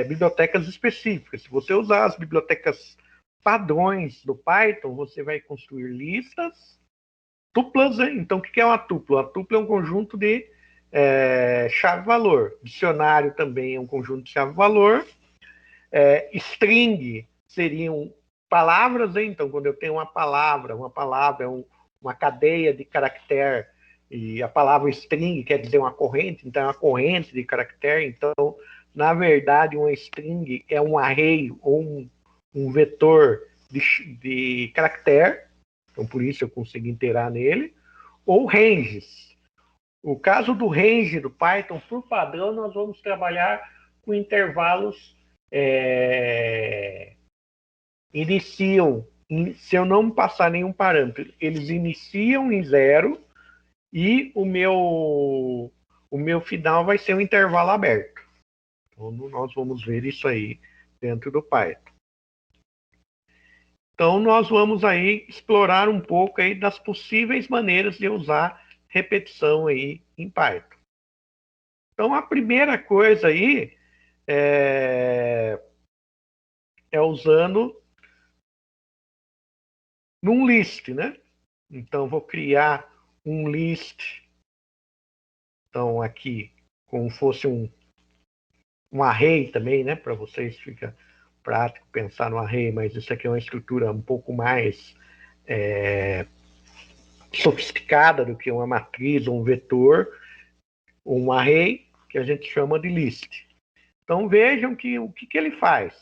bibliotecas específicas. Se você usar as bibliotecas padrões do Python, você vai construir listas tuplas, né? Então, o que é uma tupla? Uma tupla é um conjunto de chave-valor. Dicionário também é um conjunto de chave-valor. String seriam palavras, né? Então, quando eu tenho uma palavra é uma cadeia de caractere, e a palavra string quer dizer uma corrente, então é uma corrente de caractere. Então, na verdade, uma string é um array ou um vetor de caractere, então por isso eu consigo interar nele, ou ranges. O caso do range do Python, por padrão, nós vamos trabalhar com intervalos iniciam, se eu não passar nenhum parâmetro, eles iniciam em 0 e o meu final vai ser um intervalo aberto. Então, nós vamos ver isso aí dentro do Python. Então, nós vamos aí explorar um pouco aí das possíveis maneiras de usar repetição aí em Python. Então, a primeira coisa aí é usando num list, né? Então, vou criar um list. Então, aqui, como fosse um array também, né? Para vocês fica prático pensar no array, mas isso aqui é uma estrutura um pouco mais sofisticada do que uma matriz ou um vetor, ou um array, que a gente chama de list. Então, vejam que o que ele faz.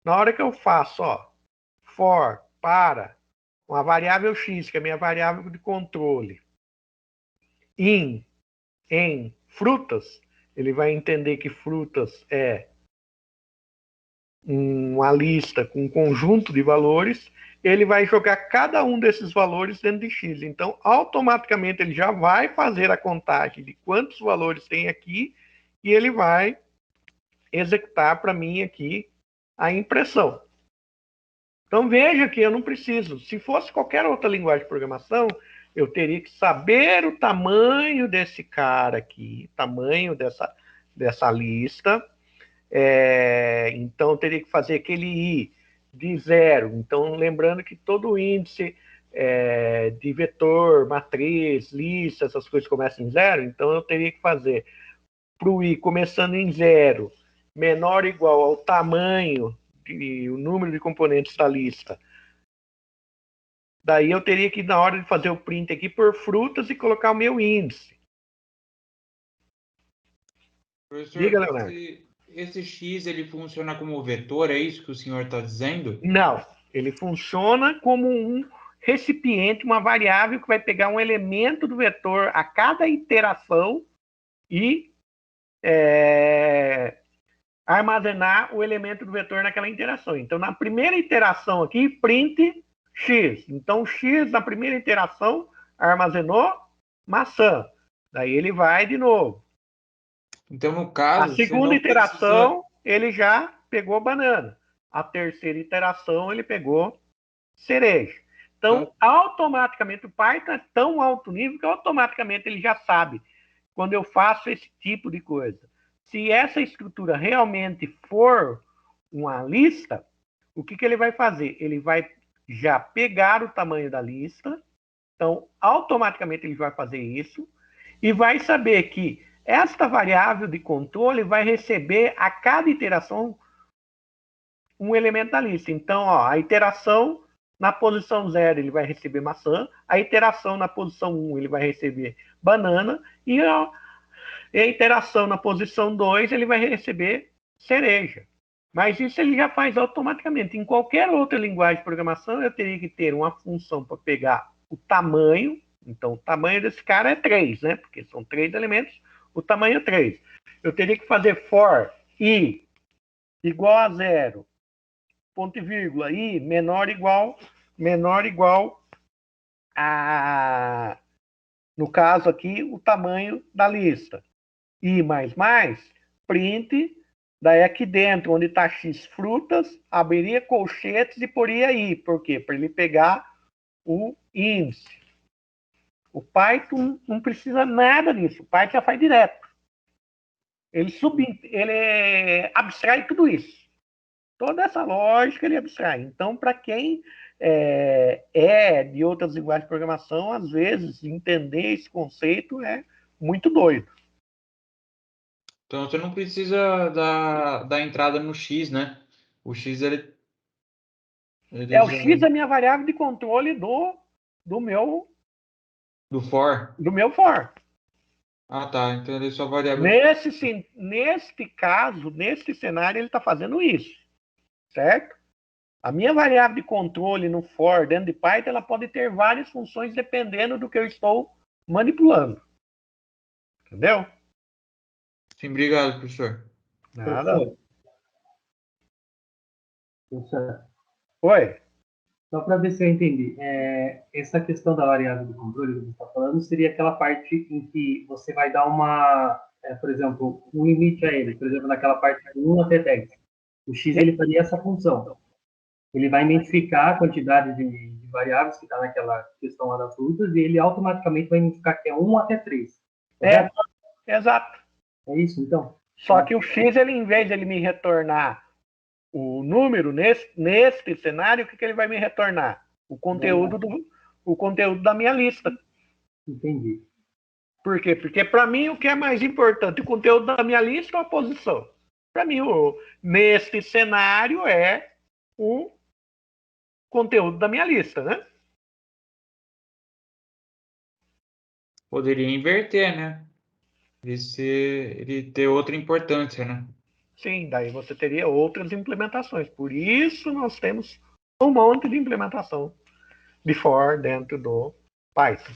Na hora que eu faço, ó, for para uma variável x, que é a minha variável de controle, em frutas, ele vai entender que frutas é uma lista com um conjunto de valores, ele vai jogar cada um desses valores dentro de x. Então, automaticamente, ele já vai fazer a contagem de quantos valores tem aqui e ele vai executar para mim aqui a impressão. Então veja que eu não preciso. Se fosse qualquer outra linguagem de programação, eu teria que saber o tamanho desse cara aqui, tamanho dessa lista. Então eu teria que fazer aquele i de 0. Então lembrando que todo índice de vetor, matriz, lista, essas coisas começam em 0. Então eu teria que fazer para o i começando em 0, menor ou igual ao tamanho o número de componentes da lista. Daí eu teria que, na hora de fazer o print aqui, por frutas e colocar o meu índice. Professor, Diga, Leonardo. esse X ele funciona como vetor, é isso que o senhor está dizendo? Não, ele funciona como um recipiente, uma variável que vai pegar um elemento do vetor a cada iteração e armazenar o elemento do vetor naquela interação. Então, na primeira iteração aqui, print x. Então, x na primeira iteração armazenou maçã. Daí ele vai de novo. Então, no caso, a segunda iteração, ele já pegou banana. A terceira iteração, ele pegou cereja. Então, automaticamente, o Python é tão alto nível que automaticamente ele já sabe quando eu faço esse tipo de coisa. Se essa estrutura realmente for uma lista, o que ele vai fazer? Ele vai já pegar o tamanho da lista, então automaticamente ele vai fazer isso, e vai saber que esta variável de controle vai receber a cada iteração um elemento da lista. Então, a iteração na posição 0 ele vai receber maçã, a iteração na posição 1 ele vai receber banana, e a iteração na posição 2 ele vai receber cereja. Mas isso ele já faz automaticamente. Em qualquer outra linguagem de programação, eu teria que ter uma função para pegar o tamanho. Então, o tamanho desse cara é 3, né? Porque são 3 elementos, o tamanho é 3. Eu teria que fazer for i igual a 0, ponto e vírgula, i menor igual a, no caso aqui, o tamanho da lista. I mais, print, daí aqui dentro, onde está X frutas, abriria colchetes e poria I. Por quê? Para ele pegar o índice. O Python não precisa nada disso. O Python já faz direto. Ele abstrai tudo isso. Toda essa lógica ele abstrai. Então, para quem de outras linguagens de programação, às vezes, entender esse conceito é muito doido. Então, você não precisa da entrada no X, né? O X, ele o X é a minha variável de controle do meu for. Ah, tá. Então, ele é só variável. Neste caso, neste cenário, ele está fazendo isso. Certo? A minha variável de controle no for dentro de Python, ela pode ter várias funções dependendo do que eu estou manipulando. Entendeu? Sim, obrigado, professor. Nada. Professor. Oi. Só para ver se eu entendi. Essa questão da variável de controle que você está falando seria aquela parte em que você vai dar por exemplo, um limite a ele. Por exemplo, naquela parte de 1 até 10. O X ele faria essa função. Ele vai identificar a quantidade de variáveis que está naquela questão lá das frutas e ele automaticamente vai identificar que é 1 até 3. Exato. É isso, então? Só que o X, em vez de ele me retornar o número neste cenário, o que ele vai me retornar? O conteúdo da minha lista. Entendi. Por quê? Porque para mim o que é mais importante, o conteúdo da minha lista ou a posição? Para mim, neste cenário é o conteúdo da minha lista, né? Poderia inverter, né? Ele ter outra importância, né? Sim, daí você teria outras implementações. Por isso nós temos um monte de implementação de for dentro do Python.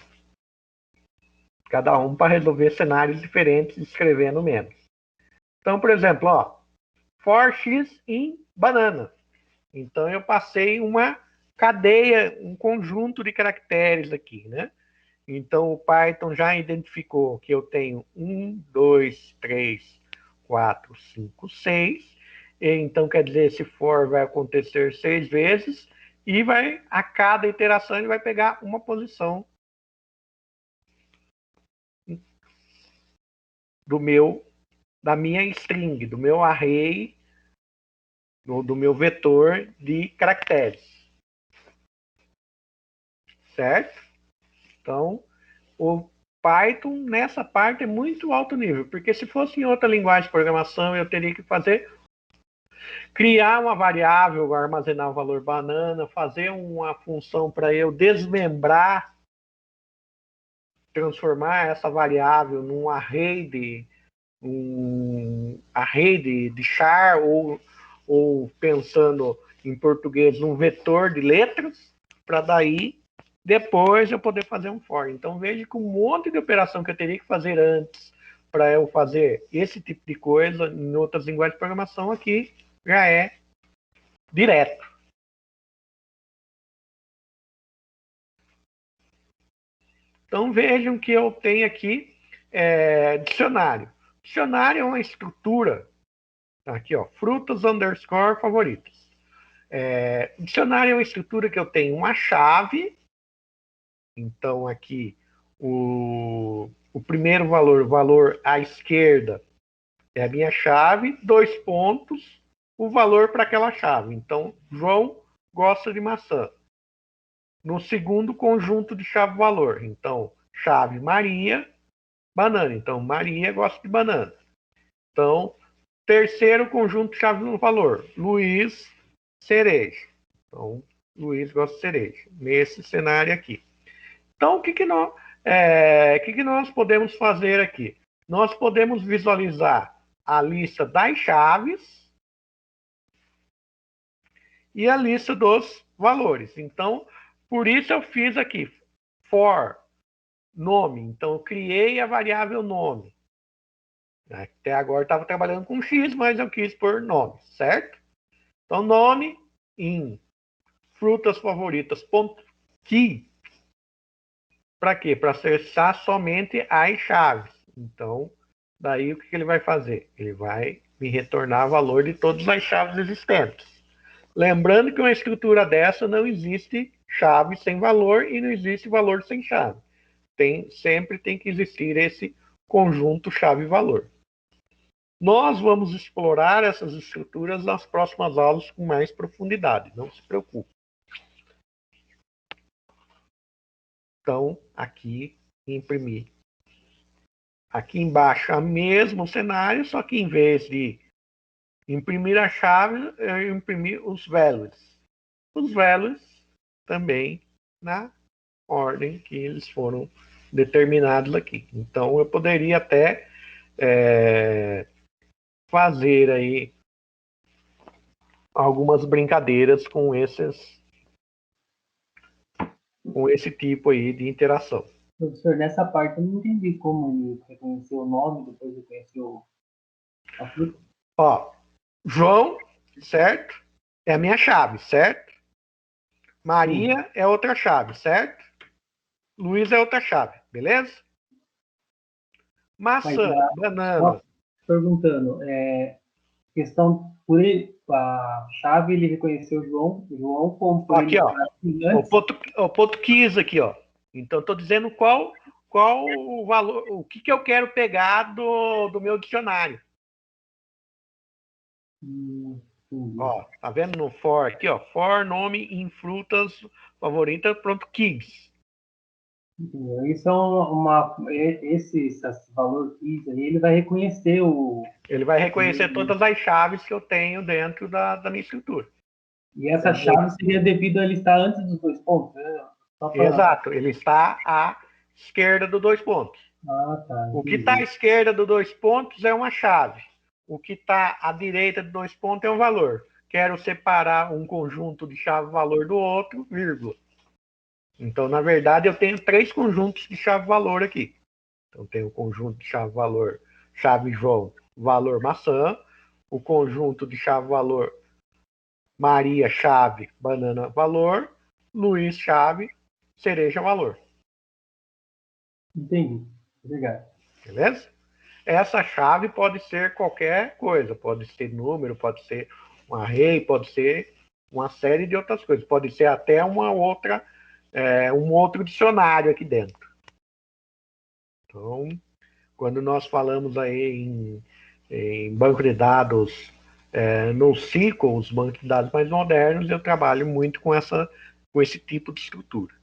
Cada um para resolver cenários diferentes, escrevendo menos. Então, por exemplo, for x em banana. Então, eu passei uma cadeia, um conjunto de caracteres aqui, né? Então, o Python já identificou que eu tenho 1, 2, 3, 4, 5, 6. Então, quer dizer, esse for vai acontecer 6 vezes e a cada iteração ele vai pegar uma posição da minha string, do meu array, do meu vetor de caracteres. Certo? Então, o Python, nessa parte, é muito alto nível, porque se fosse em outra linguagem de programação, eu teria que criar uma variável, armazenar o valor banana, fazer uma função para eu desmembrar, transformar essa variável num array de char, ou pensando em português, num vetor de letras, para daí depois eu poder fazer um for. Então veja que um monte de operação que eu teria que fazer antes para eu fazer esse tipo de coisa em outras linguagens de programação aqui já é direto. Então vejam que eu tenho aqui dicionário. Dicionário é uma estrutura, aqui ó, frutas underscore favoritas. Dicionário é uma estrutura que eu tenho uma chave. Então aqui o primeiro valor à esquerda é a minha chave, 2 pontos, o valor para aquela chave. Então, João gosta de maçã. No segundo conjunto de chave-valor, então, chave Maria, banana. Então, Maria gosta de banana. Então, terceiro conjunto de chave-valor, Luiz, cereja. Então, Luiz gosta de cereja. Nesse cenário aqui. Então, o que nós podemos fazer aqui? Nós podemos visualizar a lista das chaves e a lista dos valores. Então, por isso eu fiz aqui for nome. Então, eu criei a variável nome. Até agora estava trabalhando com x, mas eu quis pôr nome, certo? Então, nome em frutas favoritas ponto key. Para quê? Para acessar somente as chaves. Então, daí o que ele vai fazer? Ele vai me retornar valor de todas as chaves existentes. Lembrando que uma estrutura dessa não existe chave sem valor e não existe valor sem chave. Sempre tem que existir esse conjunto chave-valor. Nós vamos explorar essas estruturas nas próximas aulas com mais profundidade, não se preocupe. Então, aqui, imprimir. Aqui embaixo, o mesmo cenário, só que em vez de imprimir a chave, eu imprimi os values. Os values também na ordem que eles foram determinados aqui. Então, eu poderia até fazer aí algumas brincadeiras com esse tipo aí de interação. Professor, nessa parte eu não entendi como ele reconheceu o nome, depois reconheceu a fruta. Ó, João, certo? É a minha chave, certo? Maria é outra chave, certo? Luiz é outra chave, beleza? Maçã, banana. Perguntando, questão por ele, a chave ele reconheceu João como por aqui, ele ó, o ponto 15 aqui, ó. Então estou dizendo qual o valor, o que eu quero pegar do meu dicionário. Ó, tá vendo no for aqui, ó, for nome em frutas favoritas, pronto, kids. Isso esse valor X aí, ele vai reconhecer Ele vai reconhecer todas as chaves que eu tenho dentro da minha estrutura. E essa chave seria devido a ele estar antes dos 2 pontos, né? Exato, ele está à esquerda dos 2 pontos. Tá, o que está à esquerda dos 2 pontos é uma chave. O que está à direita dos 2 pontos é um valor. Quero separar um conjunto de chave-valor do outro, vírgula. Então, na verdade, eu tenho 3 conjuntos de chave-valor aqui. Então, tenho o conjunto de chave-valor, chave João, valor maçã. O conjunto de chave-valor Maria, chave, banana, valor. Luiz, chave, cereja, valor. Entendi. Obrigado. Beleza? essa chave pode ser qualquer coisa, pode ser número, pode ser um array, pode ser uma série de outras coisas, pode ser até um outro dicionário aqui dentro. Então, quando nós falamos aí em banco de dados NoSQL, os bancos de dados mais modernos, eu trabalho muito com esse tipo de estrutura.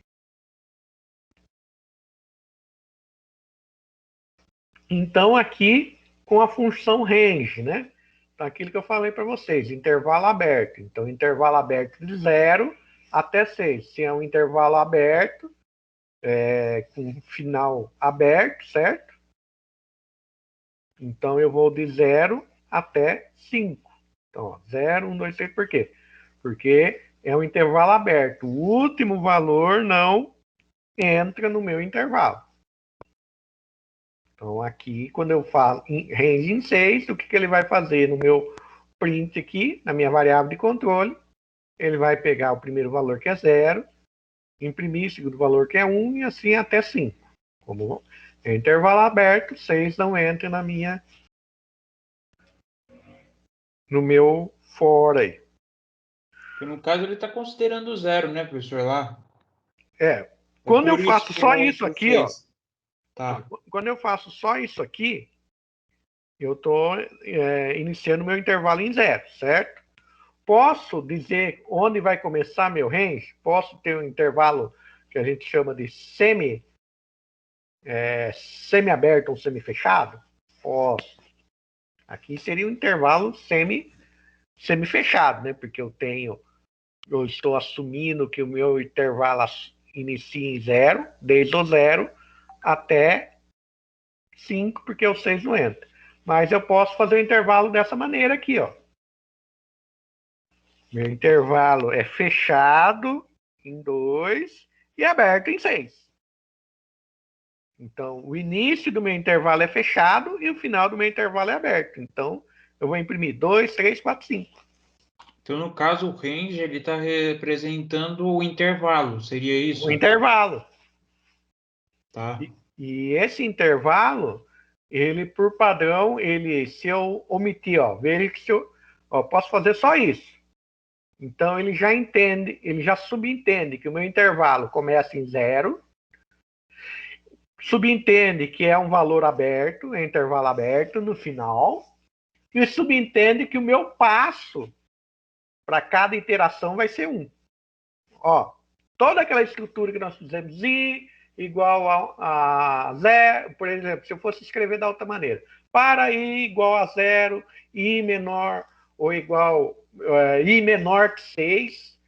Então, aqui, com a função range, né? Então, aquilo que eu falei para vocês, intervalo aberto. Então, intervalo aberto de 0 até 6. Se é um intervalo aberto, com final aberto, certo? Então, eu vou de 0 até 5. Então, ó, 0, 1, 2, 3, por quê? Porque é um intervalo aberto. O último valor não entra no meu intervalo. Então, aqui, quando eu falo em range em 6, o que ele vai fazer no meu print aqui, na minha variável de controle? Ele vai pegar o primeiro valor, que é 0, imprimir o segundo valor, que é 1, e assim até 5. Como é intervalo aberto, 6 não entra no meu for aí. Porque no caso ele está considerando 0, né, professor, lá? Quando eu faço só isso aqui, ó. Tá. Quando eu faço só isso aqui, eu estou iniciando meu intervalo em 0, certo? Posso dizer onde vai começar meu range? Posso ter um intervalo que a gente chama de semi-aberto ou semi-fechado? Posso. Aqui seria um intervalo semi-fechado, né? Porque eu estou assumindo que o meu intervalo inicia em 0, desde o 0 até 5, porque o 6 não entra. Mas eu posso fazer o intervalo dessa maneira aqui, ó. Meu intervalo é fechado em 2 e aberto em 6. Então, o início do meu intervalo é fechado e o final do meu intervalo é aberto. Então, eu vou imprimir 2, 3, 4, 5. Então, no caso, o range ele está representando o intervalo, seria isso? O intervalo. Tá. E esse intervalo, ele por padrão, se eu omitir, ó, veja que posso fazer só isso. Então ele já entende, ele já subentende que o meu intervalo começa em 0, subentende que é um valor aberto, é intervalo aberto no final, e subentende que o meu passo para cada iteração vai ser 1. Ó, toda aquela estrutura que nós fizemos, i igual a 0, por exemplo, se eu fosse escrever da outra maneira, para i igual a 0, i menor ou igual i menor que 6,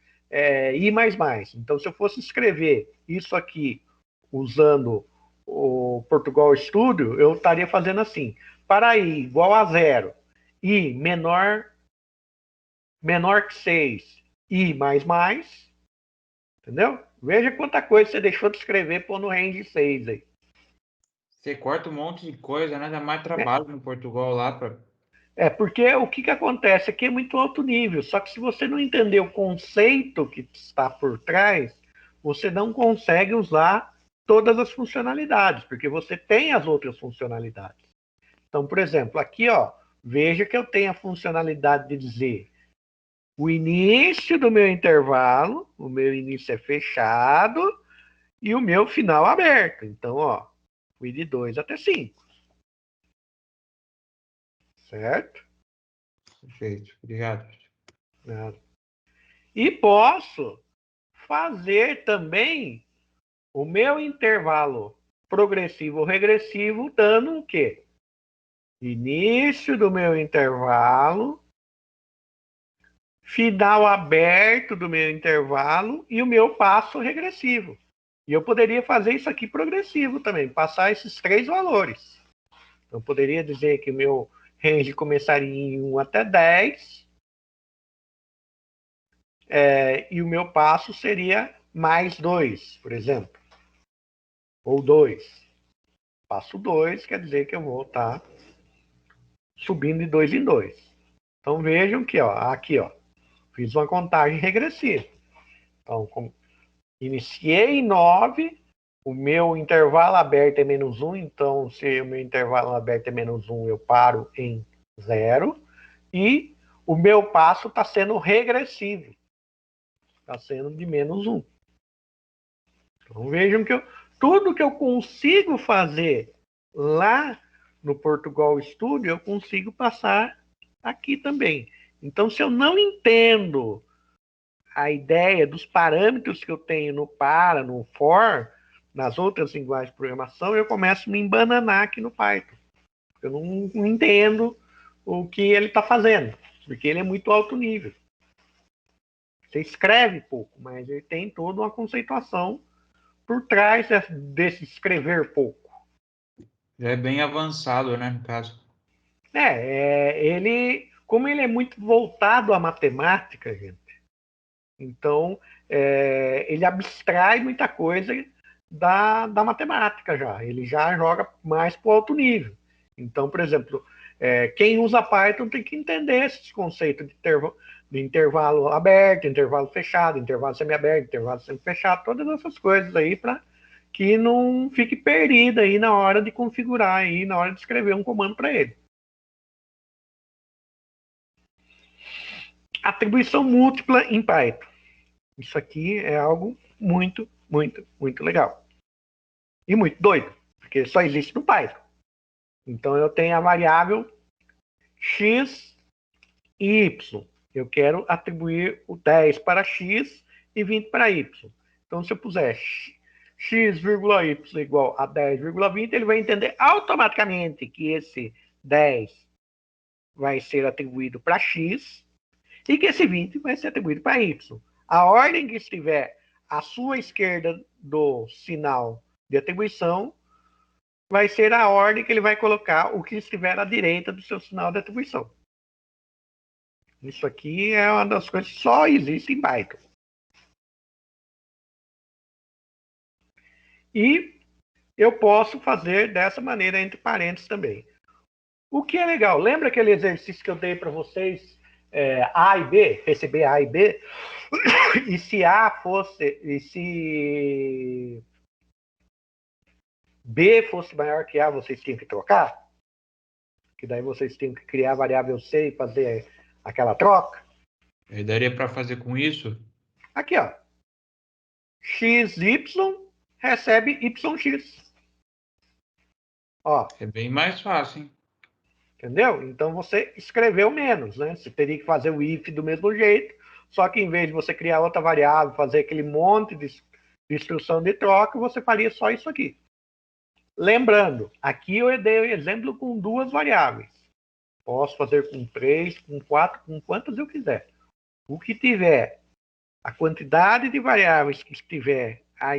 i mais mais. Então, se eu fosse escrever isso aqui usando o Portugal Studio, eu estaria fazendo assim, para i igual a 0, i menor que 6, i mais mais, entendeu? Veja quanta coisa você deixou de escrever por no range 6 aí. Você corta um monte de coisa, né? Dá mais trabalho no Portugal lá para. Porque o que acontece aqui é muito alto nível, só que se você não entender o conceito que está por trás, você não consegue usar todas as funcionalidades, porque você tem as outras funcionalidades. Então, por exemplo, aqui, ó, veja que eu tenho a funcionalidade de dizer o início do meu intervalo, o meu início é fechado e o meu final aberto. Então, ó, fui de 2 até 5. Certo? Perfeito, obrigado. E posso fazer também o meu intervalo progressivo ou regressivo dando o quê? Início do meu intervalo, final aberto do meu intervalo e o meu passo regressivo. E eu poderia fazer isso aqui progressivo também, passar esses 3 valores. Eu poderia dizer que o meu range começaria em 1 até 10, e o meu passo seria mais 2, por exemplo. Ou 2. Passo 2 quer dizer que eu vou estar subindo de 2 em 2. Então vejam que aqui fiz uma contagem regressiva. Então, iniciei em 9, o meu intervalo aberto é -1, então se o meu intervalo aberto é -1, eu paro em 0. E o meu passo está sendo regressivo. Está sendo de -1. Então vejam que tudo que eu consigo fazer lá no Portugal Studio, eu consigo passar aqui também. Então, se eu não entendo a ideia dos parâmetros que eu tenho no para, no for, nas outras linguagens de programação, eu começo a me embananar aqui no Python. Eu não entendo o que ele está fazendo, porque ele é muito alto nível. Você escreve pouco, mas ele tem toda uma conceituação por trás desse escrever pouco. Já é bem avançado, né, no caso. Como ele é muito voltado à matemática, gente, então ele abstrai muita coisa da matemática já. Ele já joga mais para o alto nível. Então, por exemplo, quem usa Python tem que entender esses conceitos de intervalo aberto, intervalo fechado, intervalo semiaberto, intervalo semifechado, todas essas coisas aí para que não fique perdido aí na hora de configurar aí, na hora de escrever um comando para ele. Atribuição múltipla em Python. Isso aqui é algo muito, muito, muito legal. E muito doido, porque só existe no Python. Então eu tenho a variável x e y. Eu quero atribuir o 10 para x e 20 para y. Então se eu puser x,y igual a 10,20, ele vai entender automaticamente que esse 10 vai ser atribuído para x e que esse 20 vai ser atribuído para y. A ordem que estiver à sua esquerda do sinal de atribuição vai ser a ordem que ele vai colocar o que estiver à direita do seu sinal de atribuição. Isso aqui é uma das coisas que só existe em Python. E eu posso fazer dessa maneira entre parênteses também. O que é legal, lembra aquele exercício que eu dei para vocês, A e B, receber A e B? E se A fosse, e se B fosse maior que A, vocês tinham que trocar? Que daí vocês tinham que criar a variável C e fazer aquela troca? Aí daria para fazer com isso? Aqui, ó. XY recebe YX. Ó. É bem mais fácil, hein? Entendeu? Então você escreveu menos, né? Você teria que fazer o if do mesmo jeito, só que em vez de você criar outra variável, fazer aquele monte de instrução de troca, você faria só isso aqui. Lembrando, aqui eu dei o exemplo com 2 variáveis. Posso fazer com 3, com 4, com quantas eu quiser. O que tiver, a quantidade de variáveis que estiver à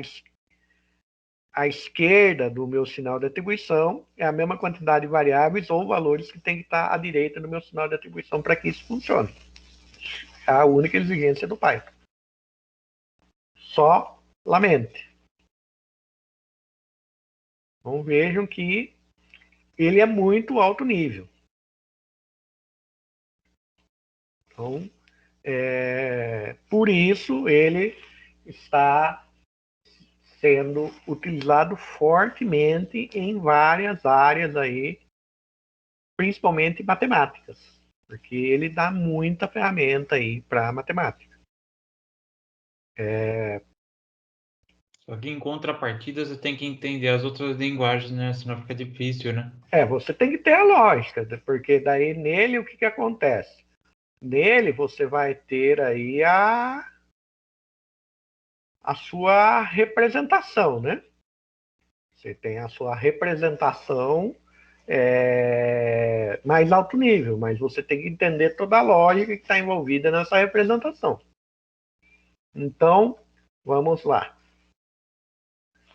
esquerda do meu sinal de atribuição é a mesma quantidade de variáveis ou valores que tem que estar à direita do meu sinal de atribuição para que isso funcione. É a única exigência do Python. Só lamente. Então vejam que ele é muito alto nível. Então, por isso ele está sendo utilizado fortemente em várias áreas aí, principalmente matemáticas, porque ele dá muita ferramenta aí para matemática. Só que em contrapartida você tem que entender as outras linguagens, né? Senão fica difícil, né? Você tem que ter a lógica, porque daí nele o que acontece? Nele você vai ter aí a sua representação, né? Você tem a sua representação mais alto nível, mas você tem que entender toda a lógica que está envolvida nessa representação. Então, vamos lá.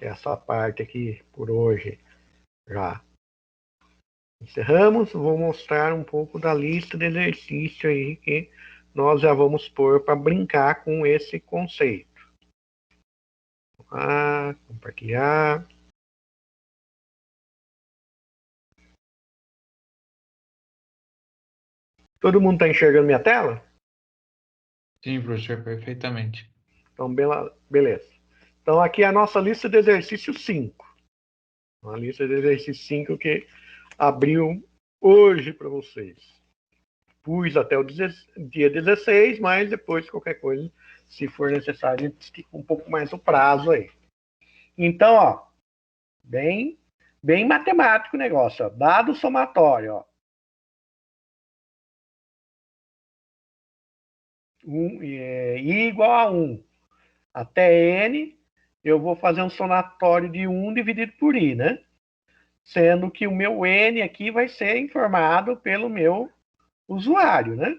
Essa parte aqui, por hoje, já encerramos. Vou mostrar um pouco da lista de exercício aí que nós já vamos pôr para brincar com esse conceito. Compartilhar. Todo mundo está enxergando minha tela? Sim, professor, perfeitamente. Então, beleza. Então, aqui é a nossa lista de exercício 5. Uma lista de exercício 5 que abriu hoje para vocês. Pus até o dia 16, mas depois, qualquer coisa, se for necessário, a gente estica um pouco mais o prazo aí. Então, ó, bem matemático o negócio, ó. Dado somatório, ó. I igual a 1 até N, eu vou fazer um somatório de 1 dividido por I, né? Sendo que o meu N aqui vai ser informado pelo meu usuário, né?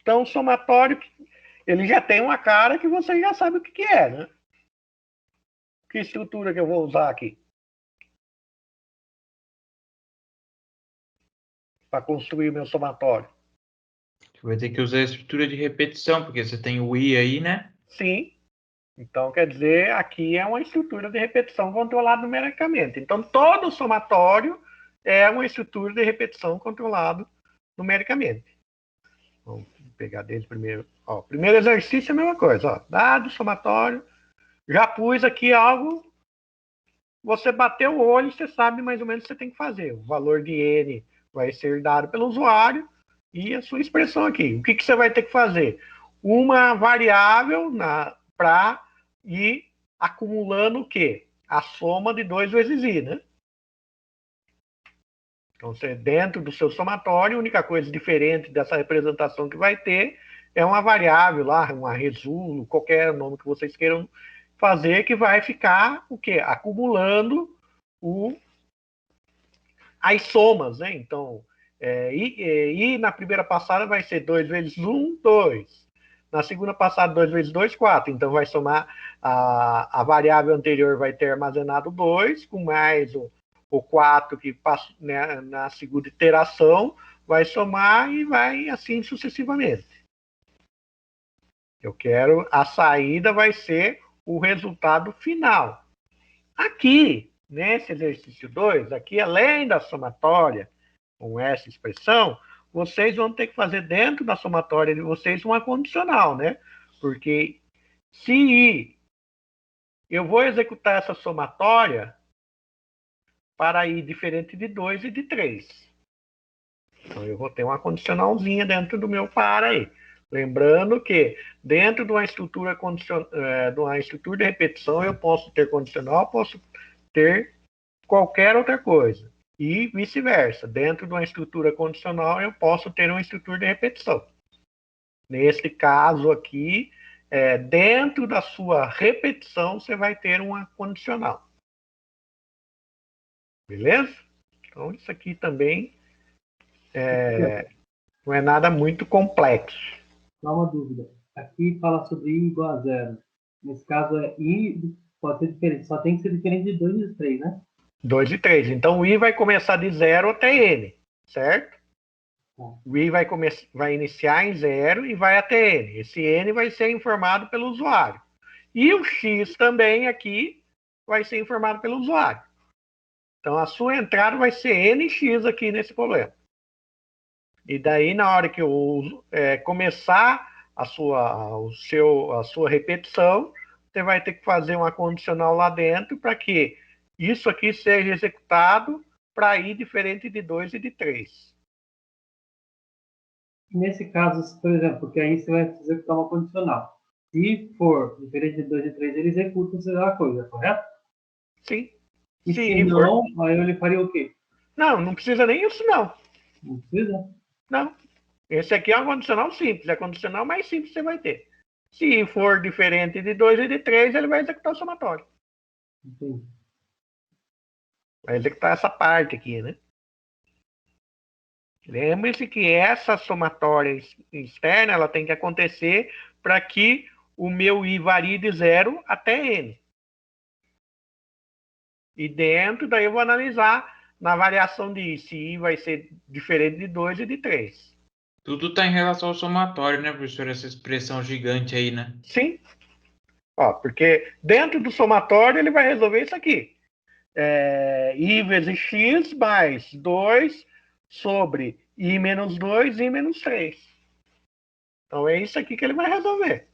Então, o somatório, ele já tem uma cara que você já sabe o que é, né? Que estrutura que eu vou usar aqui para construir o meu somatório? Você vai ter que usar a estrutura de repetição, porque você tem o I aí, né? Sim. Então, quer dizer, aqui é uma estrutura de repetição controlada numericamente. Então, todo somatório é uma estrutura de repetição controlada numericamente. Vamos pegar dele primeiro. Ó, primeiro exercício é a mesma coisa. Ó, dado somatório. Já pus aqui algo. Você bateu o olho, você sabe mais ou menos o que você tem que fazer. O valor de N vai ser dado pelo usuário e a sua expressão aqui. O que você vai ter que fazer? Uma variável para ir acumulando o quê? A soma de 2 vezes I, né? Então, você, dentro do seu somatório, a única coisa diferente dessa representação que vai ter é uma variável lá, uma resumo, qualquer nome que vocês queiram fazer, que vai ficar o quê? Acumulando as somas, né? Então, I na primeira passada vai ser 2 vezes 1, 2. Na segunda passada, 2 vezes 2, 4. Então, vai somar, a variável anterior vai ter armazenado 2, com mais o 4 que passa, né, na segunda iteração, vai somar e vai assim sucessivamente. Eu quero, a saída vai ser o resultado final. Aqui, nesse exercício 2, aqui além da somatória, com essa expressão, vocês vão ter que fazer dentro da somatória de vocês uma condicional, né? Porque se eu vou executar essa somatória para I diferente de 2 e de 3. Então, eu vou ter uma condicionalzinha dentro do meu para aí. Lembrando que dentro de uma estrutura, de uma estrutura de repetição, eu posso ter condicional, posso ter qualquer outra coisa. E vice-versa. Dentro de uma estrutura condicional, eu posso ter uma estrutura de repetição. Nesse caso aqui, dentro da sua repetição, você vai ter uma condicional. Beleza? Então, isso aqui também não é nada muito complexo. Só uma dúvida. Aqui fala sobre I igual a zero. Nesse caso, I pode ser diferente. Só tem que ser diferente de 2 e de 3, né? 2 e 3. Então, o I vai começar de 0 até N, certo? O I vai iniciar em 0 e vai até N. Esse N vai ser informado pelo usuário. E o X também aqui vai ser informado pelo usuário. Então, a sua entrada vai ser NX aqui nesse problema. E daí, na hora que eu começar a sua repetição, você vai ter que fazer uma condicional lá dentro para que isso aqui seja executado para ir diferente de 2 e de 3. Nesse caso, por exemplo, porque aí você vai executar uma condicional. Se for diferente de 2 e 3, ele executa a coisa, correto? Sim. E se não, aí ele faria o quê? Não precisa nem isso, não. Não precisa? Não. Esse aqui é um condicional simples. É a condicional mais simples que você vai ter. Se for diferente de 2 e de 3, ele vai executar o somatório. Entendi. Vai executar essa parte aqui, né? Lembre-se que essa somatória externa ela tem que acontecer para que o meu I varie de 0 até N. E dentro, daí eu vou analisar na variação de I, se I vai ser diferente de 2 e de 3. Tudo está em relação ao somatório, né, professor? Essa expressão gigante aí, né? Sim. Ó, porque dentro do somatório ele vai resolver isso aqui. I vezes X mais 2 sobre I menos 2, I menos 3. Então é isso aqui que ele vai resolver.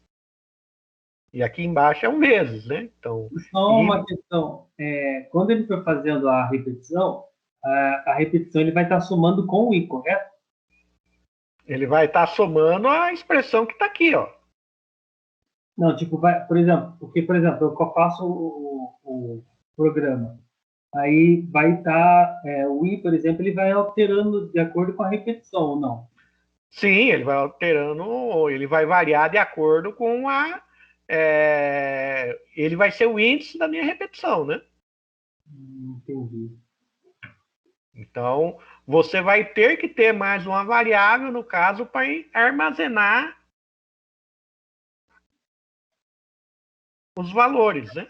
E aqui embaixo é um vezes, né? Então, Só i, uma questão, quando ele for fazendo a repetição, a repetição ele vai estar somando com o i, correto? ele vai estar somando a expressão que está aqui, ó. Não, tipo, vai, por exemplo, porque, por exemplo, eu faço o programa, aí vai estar, o i, por exemplo, ele vai alterando de acordo com a repetição, ou não? Sim, ele vai alterando, ele vai variar de acordo com a. Ele vai ser o índice da minha repetição, né? Entendi. Então, você vai ter que ter mais uma variável, no caso, para armazenar os valores, né?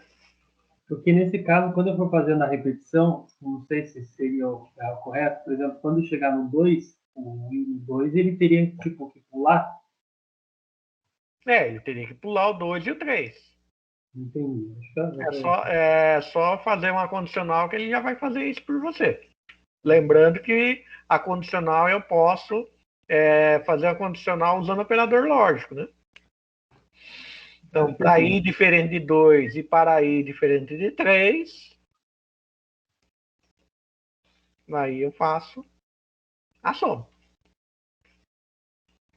Porque nesse caso, quando eu for fazendo a repetição, não sei se seria o correto, por exemplo, quando chegar no 2, o i no 2, ele teria tipo, que pular. Ele teria que pular o 2 e o 3. Entendi. É só fazer uma condicional que ele já vai fazer isso por você. Lembrando que a condicional eu posso fazer a condicional usando operador lógico, né? Então, para i diferente de 2 e para i diferente de 3, aí eu faço a soma.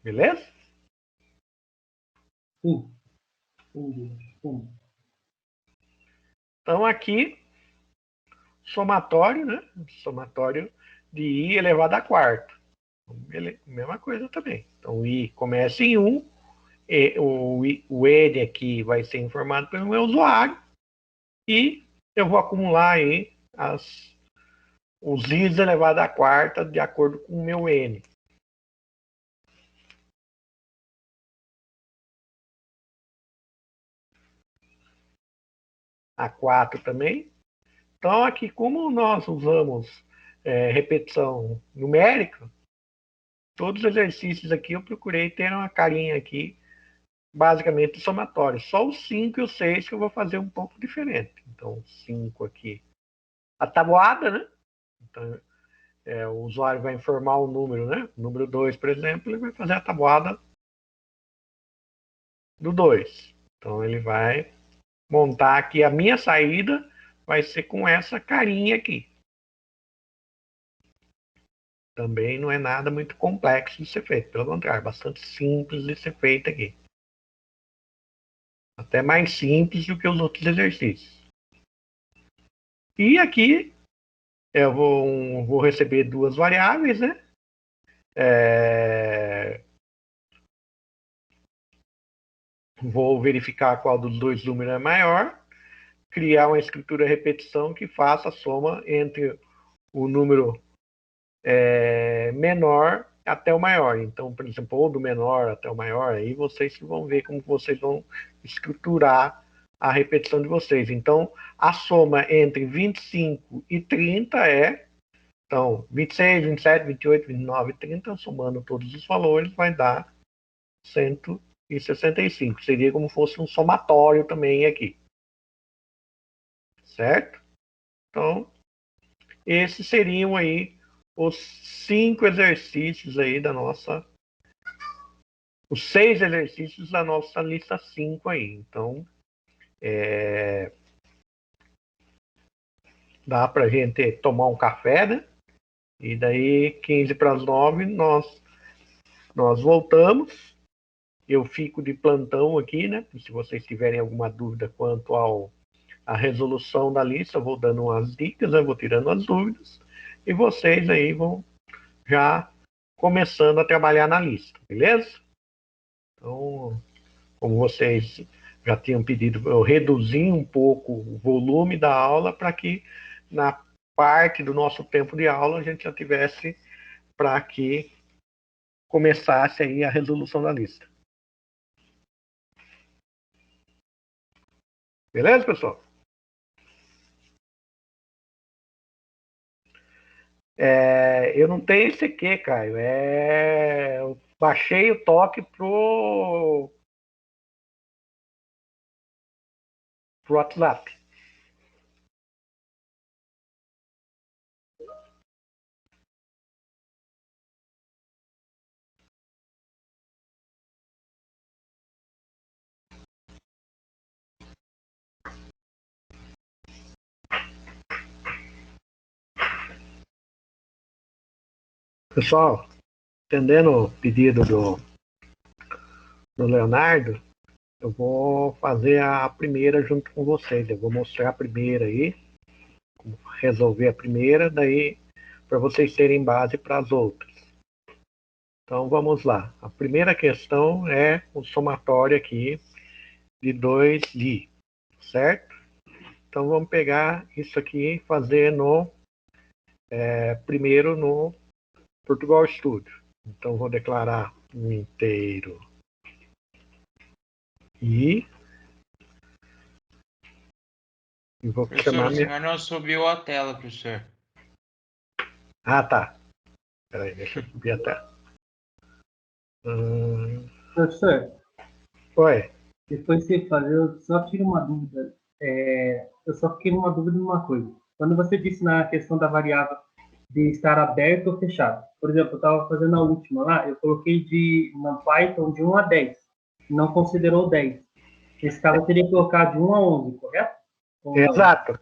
Beleza? Sim, entendi. Sim. Então, aqui, somatório, né? Somatório de i elevado a quarta. Mesma coisa também. Então, i começa em 1, o n aqui vai ser informado pelo meu usuário e eu vou acumular aí os i's elevado à quarta de acordo com o meu n. A 4 também. Então, aqui, como nós usamos repetição numérica, todos os exercícios aqui eu procurei ter uma carinha aqui, basicamente somatório. Só os 5 e os 6 que eu vou fazer um pouco diferente. Então, 5 aqui. A tabuada, né? Então, o usuário vai informar o número, né? O número 2, por exemplo, ele vai fazer a tabuada do 2. Então, ele vai montar aqui a minha saída, vai ser com essa carinha aqui. Também não é nada muito complexo de ser feito, pelo contrário, bastante simples de ser feito aqui. Até mais simples do que os outros exercícios. E aqui eu vou receber duas variáveis, né? Vou verificar qual dos dois números é maior, criar uma escritura repetição que faça a soma entre o número menor até o maior. Então, por exemplo, ou do menor até o maior, aí vocês vão ver como vocês vão estruturar a repetição de vocês. Então, a soma entre 25 e 30 então, 26, 27, 28, 29 e 30, somando todos os valores, vai dar 165. Seria como se fosse um somatório também aqui. Certo? Então, esses seriam aí os 5 exercícios aí da nossa. Os 6 exercícios da nossa lista 5 aí. Então, dá para a gente tomar um café, né? E daí, 15 para as 9, nós voltamos. Eu fico de plantão aqui, né? Se vocês tiverem alguma dúvida quanto à resolução da lista, eu vou dando umas dicas, né? Vou tirando as dúvidas. E vocês aí vão já começando a trabalhar na lista, beleza? Então, como vocês já tinham pedido, eu reduzi um pouco o volume da aula para que na parte do nosso tempo de aula a gente já tivesse para que começasse aí a resolução da lista. Beleza, pessoal? Eu não tenho esse aqui, Caio. Eu baixei o toque pro WhatsApp. Pessoal, atendendo o pedido do Leonardo, eu vou fazer a primeira junto com vocês. Eu vou mostrar a primeira aí, resolver a primeira, daí para vocês terem base para as outras. Então vamos lá. A primeira questão é o somatório aqui de 2i, certo? Então vamos pegar isso aqui e fazer primeiro no Portugal Studio. Então vou declarar um inteiro e vou Professor, chamar o minha... senhor não subiu a tela, professor. Ah, tá. Peraí, deixa eu subir a tela. Professor, Oi. depois de você fazer, eu só tiro uma dúvida. Eu só fiquei numa dúvida de uma coisa. Quando você disse na questão da variável de estar aberto ou fechado, por exemplo, eu estava fazendo a última lá, eu coloquei no Python de 1 a 10, não considerou 10. Nesse caso, eu teria que colocar de 1 a 11, correto? Ou não? Exato,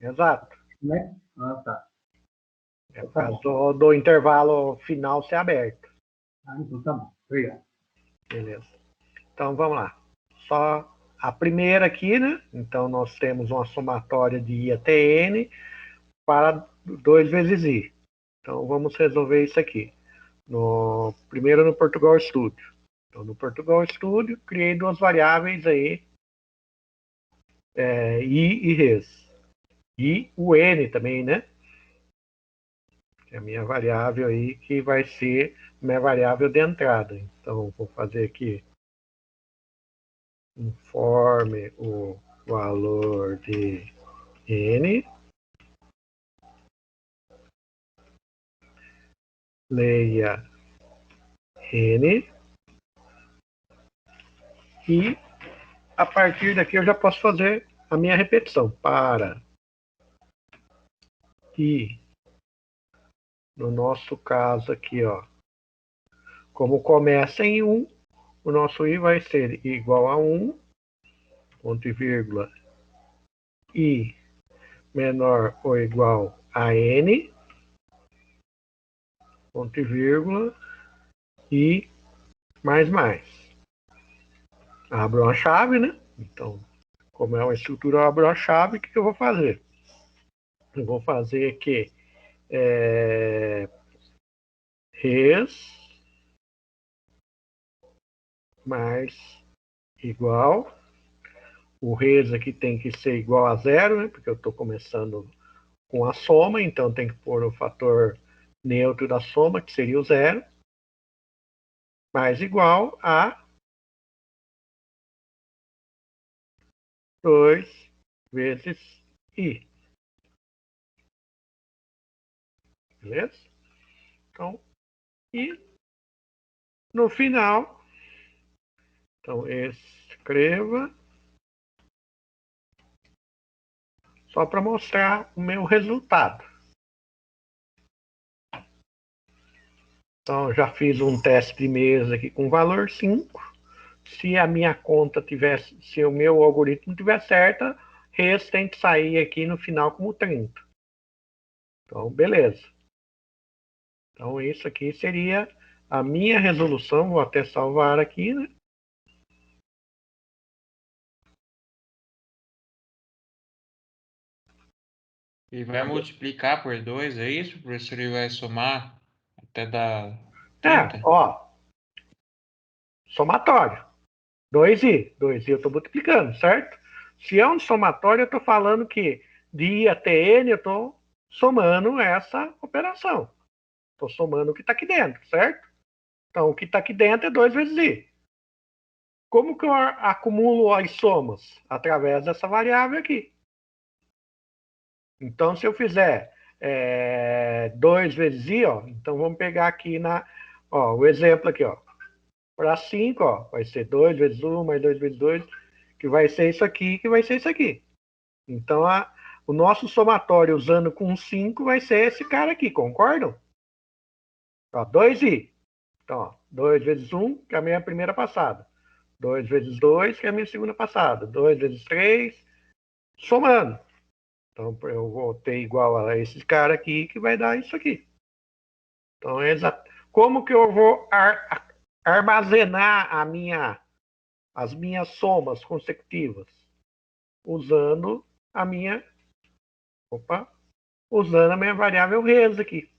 exato. Né? Ah, tá. É Então, por tá causa bom. do intervalo final ser aberto. Ah, então tá bom. Obrigado. Beleza. Então vamos lá. Só a primeira aqui, né? Então nós temos uma somatória de i até n para 2 vezes i. Então vamos resolver isso aqui. Primeiro no Portugal Studio. Então no Portugal Studio, criei duas variáveis aí, i e res. E o n também, né? Que é a minha variável aí, que vai ser minha variável de entrada. Então vou fazer aqui informe o valor de n, leia n, e a partir daqui eu já posso fazer a minha repetição. Para i, no nosso caso aqui, ó, como começa em 1, o nosso i vai ser igual a 1, ponto e vírgula, i menor ou igual a n, ponto e vírgula, e mais. Abro uma chave, né? Então, como é uma estrutura, eu abro a chave, o que eu vou fazer? Eu vou fazer aqui res mais igual. O res aqui tem que ser igual a zero, né? Porque eu estou começando com a soma, então tem que pôr o fator neutro da soma, que seria o zero, mais igual a 2 vezes i. Beleza? Então, e no final, então escreva só para mostrar o meu resultado. Então, já fiz um teste de mesa aqui com valor 5. Se a minha conta tivesse, se o meu algoritmo tiver certa, res tem que sair aqui no final como 30. Então, beleza. Então, isso aqui seria a minha resolução. Vou até salvar aqui, né? E vai multiplicar por 2, é isso, professor? E vai somar até dar 30? Ó, somatório. 2i. 2i eu estou multiplicando, certo? Se é um somatório, eu estou falando que de i até n eu estou somando essa operação. Estou somando o que está aqui dentro, certo? Então, o que está aqui dentro é 2 vezes i. Como que eu acumulo as somas? Através dessa variável aqui. Então, se eu fizer 2 vezes i, ó, então vamos pegar aqui o exemplo aqui, ó. Para 5, ó, vai ser 2 vezes 1 mais 2 vezes 2, que vai ser isso aqui, que vai ser isso aqui. Então, o nosso somatório usando com 5 vai ser esse cara aqui, concordam? Ó, 2i. Então, ó, 2 vezes 1, que é a minha primeira passada. 2 vezes 2, que é a minha segunda passada. 2 vezes 3, somando. Então, eu vou ter igual a esse cara aqui, que vai dar isso aqui. Então, como que eu vou armazenar as minhas somas consecutivas? Usando a minha, usando a minha variável res aqui,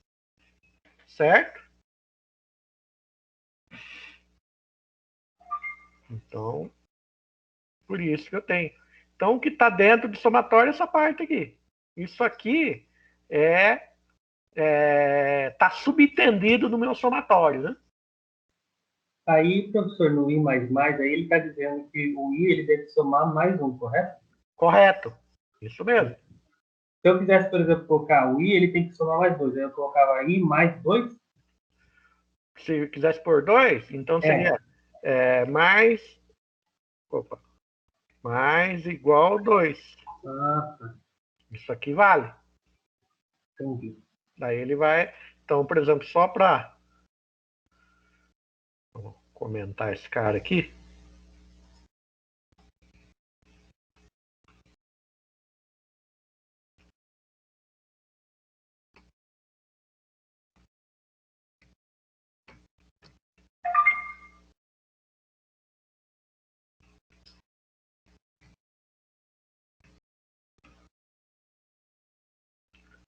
certo? Então, por isso que eu tenho. Então, o que está dentro do somatório é essa parte aqui. Isso aqui tá subentendido no meu somatório, né? Aí, professor, no I++, aí ele está dizendo que o I ele deve somar mais um, correto? Correto. Isso mesmo. Se eu quisesse, por exemplo, colocar o I, ele tem que somar mais 2. Aí eu colocava I mais 2? Se eu quisesse pôr 2, então seria mais... Opa. Mais igual 2. Ah, tá. Isso aqui vale. Entendi. Daí ele vai... Então, por exemplo, só para comentar esse cara aqui.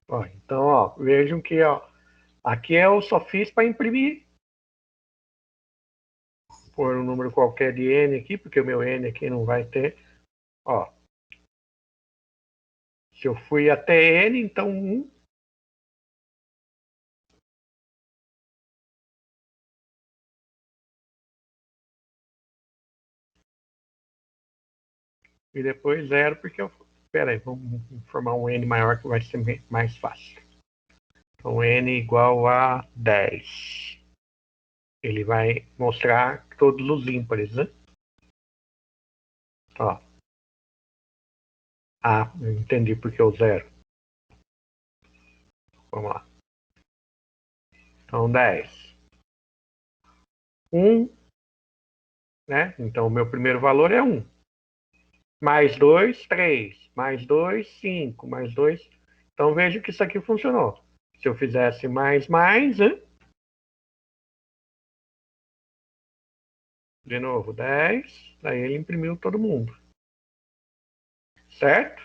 Ó, então, ó, vejam que ó, aqui eu só fiz para imprimir. Pôr um número qualquer de n aqui, porque o meu n aqui não vai ter. Ó, se eu fui até n, então 1. E depois 0, porque eu... Espera aí, vamos formar um n maior que vai ser mais fácil. Então, n igual a 10. Ele vai mostrar todos os ímpares, né? Ó. Ah, eu entendi porque o 0. Vamos lá. Então, 10. 1, né? Então, o meu primeiro valor é 1. Mais 2, 3. Mais 2, 5. Mais 2. Então, veja que isso aqui funcionou. Se eu fizesse mais, né? De novo, 10. Daí ele imprimiu todo mundo. Certo?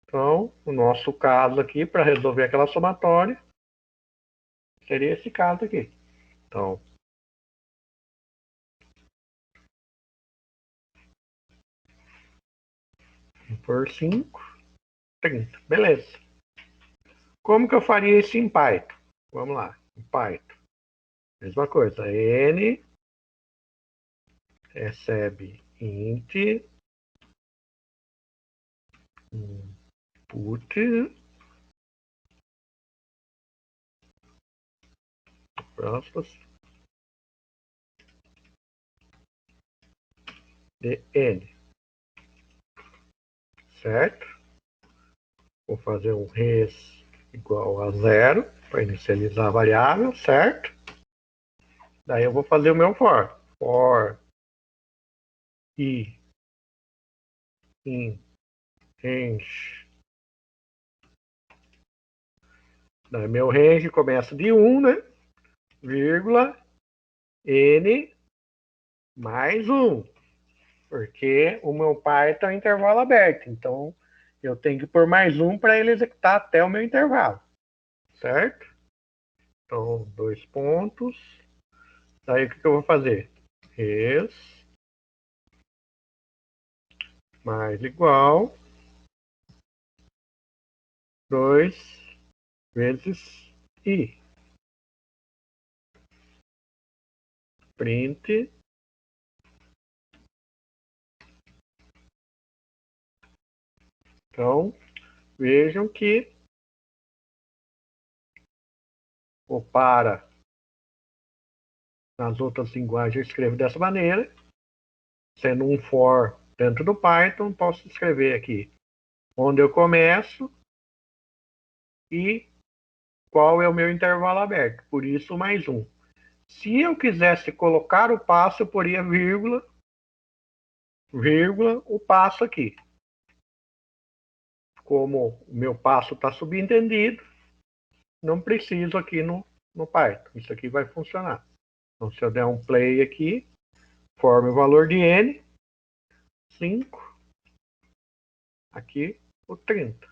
Então, o nosso caso aqui, para resolver aquela somatória, seria esse caso aqui. Então, por 5, 30. Beleza. Como que eu faria isso em Python? Vamos lá, em Python. Mesma coisa, n recebe int input aspas, de n, certo? Vou fazer um res igual a 0 para inicializar a variável, certo? Daí eu vou fazer o meu for i in range. Daí meu range começa de 1, né? Vírgula n mais 1. Porque o meu pai está em intervalo aberto. Então, eu tenho que pôr mais 1 para ele executar até o meu intervalo. Certo? Então, 2 pontos. Daí, o que eu vou fazer? Res mais igual 2 vezes i. Print. Então, vejam que o para nas outras linguagens eu escrevo dessa maneira. Sendo um for dentro do Python, posso escrever aqui onde eu começo e qual é o meu intervalo aberto. Por isso, mais 1. Se eu quisesse colocar o passo, eu poria vírgula, o passo aqui. Como o meu passo está subentendido, não preciso aqui no Python. Isso aqui vai funcionar. Então, se eu der um play aqui, forme o valor de N, 5, aqui o 30.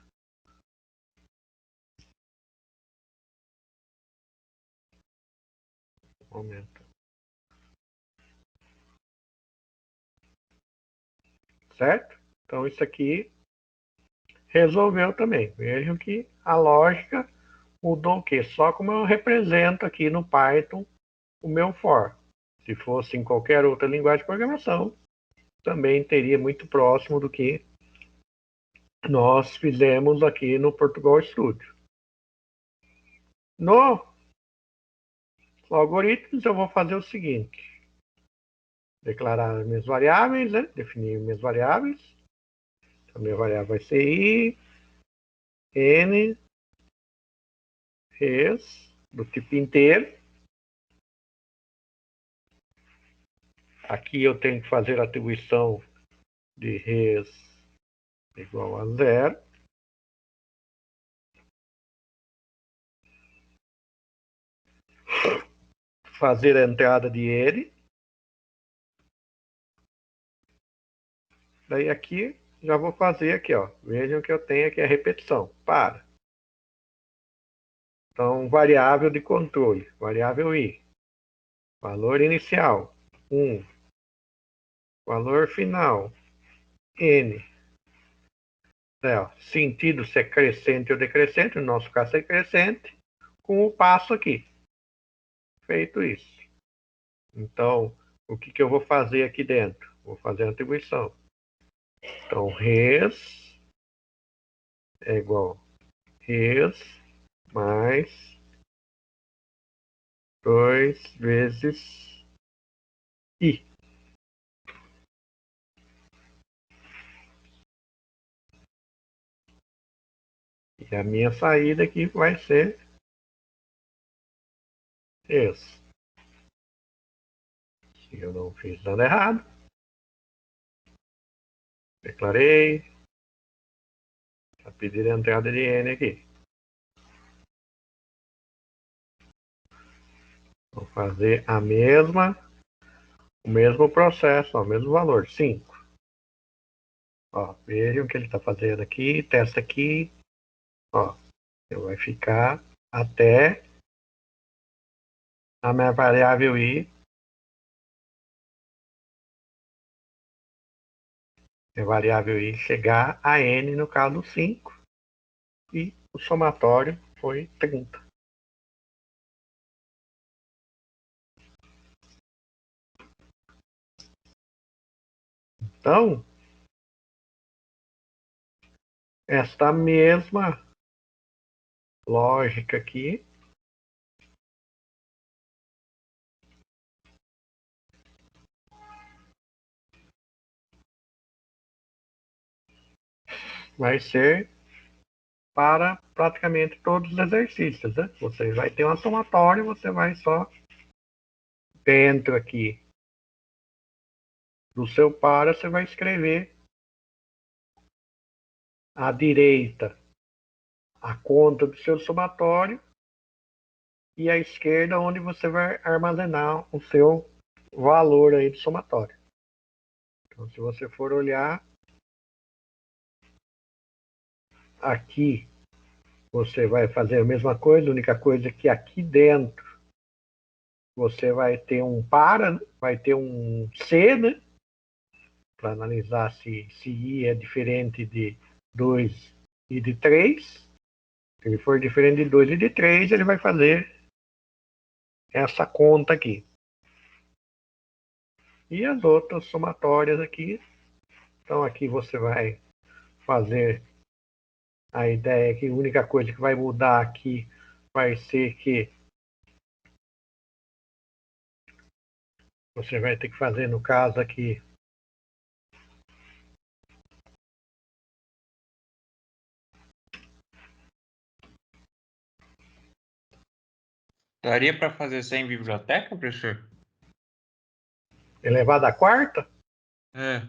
Aumenta. Certo? Então, isso aqui resolveu também. Vejam que a lógica mudou o quê? Só como eu represento aqui no Python o meu for. Se fosse em qualquer outra linguagem de programação, também teria muito próximo do que nós fizemos aqui no Portugal Studio. No algoritmos, eu vou fazer o seguinte. Declarar minhas variáveis, né? Definir minhas variáveis. A minha variável vai ser I, N, res, do tipo inteiro. Aqui eu tenho que fazer a atribuição de res igual a 0. Fazer a entrada de N. Daí aqui, já vou fazer aqui, ó. Vejam que eu tenho aqui a repetição. Para. Então, variável de controle. Variável I. Valor inicial, 1. Valor final, N. Sentido se é crescente ou decrescente, no nosso caso é crescente, com o passo aqui. Feito isso. Então, o que eu vou fazer aqui dentro? Vou fazer a atribuição. Então, res é igual res mais 2 vezes I. E a minha saída aqui vai ser res. Se eu não fiz nada errado, declarei, a pedir a entrada de N aqui. Vou fazer o mesmo processo, ó, o mesmo valor, 5. Ó, vejam o que ele está fazendo aqui, testa aqui, ó, vai ficar até a minha variável I, chegar a N, no caso 5, e o somatório foi 30. Então, esta mesma lógica aqui vai ser para praticamente todos os exercícios, né? Você vai ter uma somatória, você vai só dentro aqui do seu para, você vai escrever à direita a conta do seu somatório e à esquerda onde você vai armazenar o seu valor aí do somatório. Então, se você for olhar aqui, você vai fazer a mesma coisa, a única coisa é que aqui dentro você vai ter um para, né? Vai ter um C, né? Para analisar se I é diferente de 2 e de 3. Se ele for diferente de 2 e de 3, ele vai fazer essa conta aqui. E as outras somatórias aqui. Então aqui você vai fazer a ideia que a única coisa que vai mudar aqui vai ser que você vai ter que fazer, no caso aqui, Daria para fazer sem biblioteca, professor? elevado à quarta. É.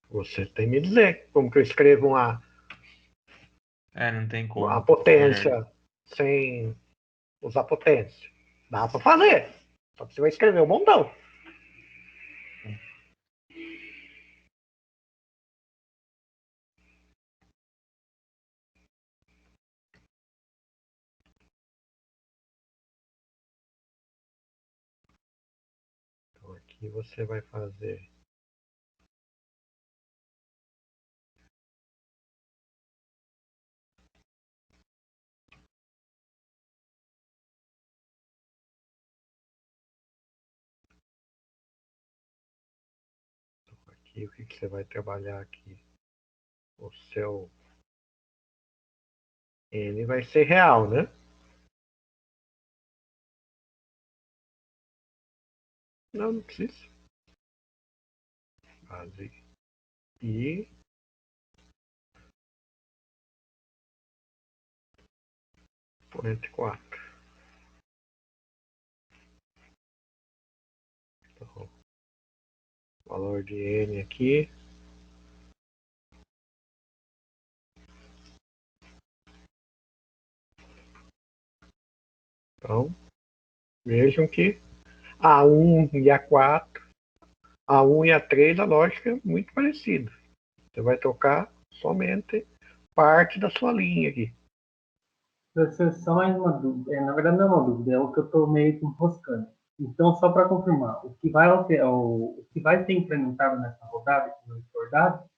Você tem que me dizer como que eu escrevo Não tem a como. potência sem usar potência. Dá para fazer. Só que você vai escrever um montão. Então aqui você vai fazer aqui o que você vai trabalhar aqui. O seu N vai ser real, né? Não precisa. Base I. Expoente 4. Então, valor de N aqui. Então, vejam que A1 e A4, A1 e A3, a lógica é muito parecida. Você vai tocar somente parte da sua linha aqui. Professor, só mais uma dúvida. Na verdade, não é uma dúvida, é o que eu estou meio que enroscando. Então, só para confirmar, o que vai ser implementado nessa rodada, que não for dado,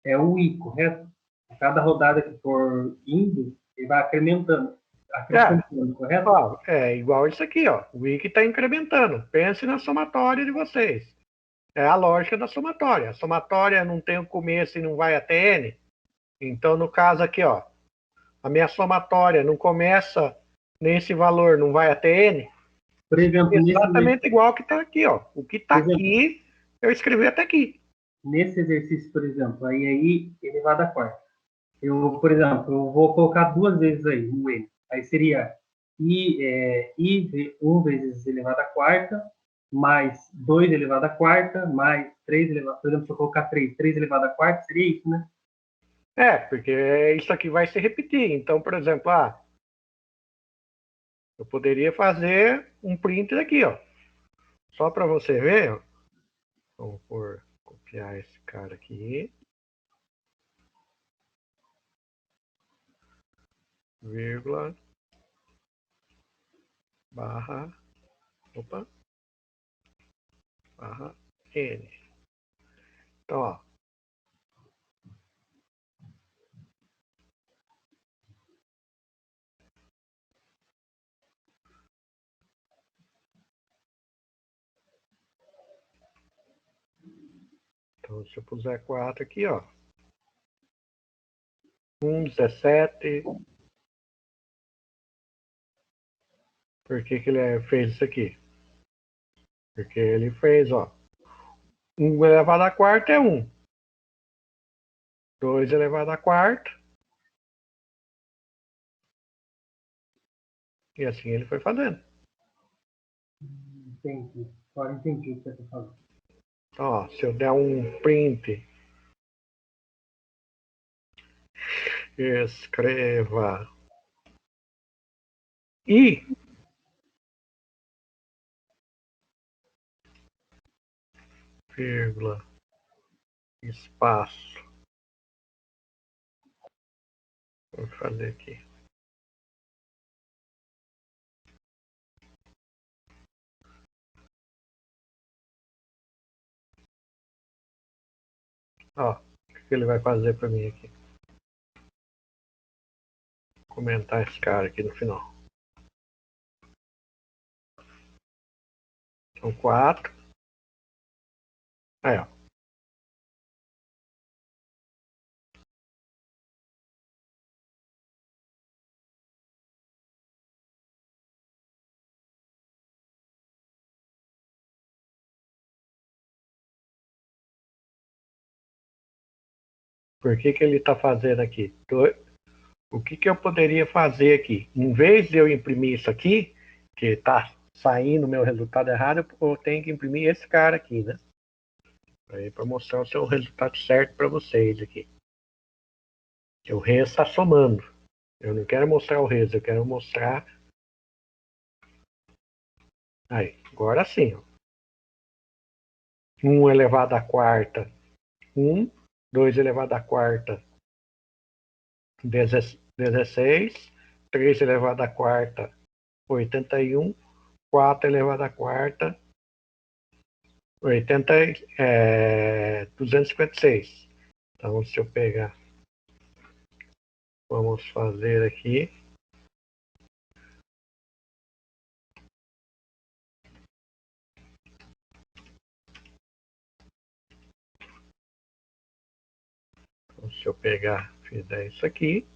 é o I, correto? A cada rodada que for indo, ele vai acrescentando, correto? Ó, é igual isso aqui, ó. O I que está incrementando. Pense na somatória de vocês. É a lógica da somatória. A somatória não tem o começo e não vai até N. Então, no caso aqui, ó, a minha somatória não começa nesse valor, não vai até N. Por exemplo, Exatamente igual que está aqui, ó. O que está aqui, eu escrevi até aqui. nesse exercício, por exemplo, aí elevado à quarta. Eu, por exemplo, eu vou colocar duas vezes aí no N. Aí seria I1 vezes elevado à quarta, mais 2 elevado à quarta, mais 3 elevado... Por exemplo, se eu colocar 3 elevado à quarta, seria isso, né? É, porque isso aqui vai se repetir. Então, por exemplo, eu poderia fazer um print aqui, ó. Só para você ver, ó. Vamos copiar esse cara aqui. Vírgula. Barra. Opa. Barra N. Então, ó. Então, se eu puser 4 aqui, ó. 17. Por que ele fez isso aqui? Porque ele fez, ó. 1 elevado à quarta é 1. 2 elevado à quarta. E assim ele foi fazendo. Entendi. Agora entendi o que você está falando. Então, ó, se eu der um print, escreva I, vírgula, espaço. Vou fazer aqui. Ó, o que ele vai fazer para mim aqui? Vou comentar esse cara aqui no final. São 4. Aí, ó. Por que ele está fazendo aqui? O que eu poderia fazer aqui? Em vez de eu imprimir isso aqui, que está saindo o meu resultado errado, eu tenho que imprimir esse cara aqui, né? Para mostrar o seu resultado certo para vocês aqui. O Rê está somando. Eu não quero mostrar o res, eu quero mostrar... Aí, agora sim. 1 elevado à quarta, 1. 2 elevado à quarta, 16. 3 elevado à quarta, 81. 4 elevado à quarta, 256. Então, se eu pegar... Vamos fazer aqui... Então, se eu pegar, fizer isso aqui...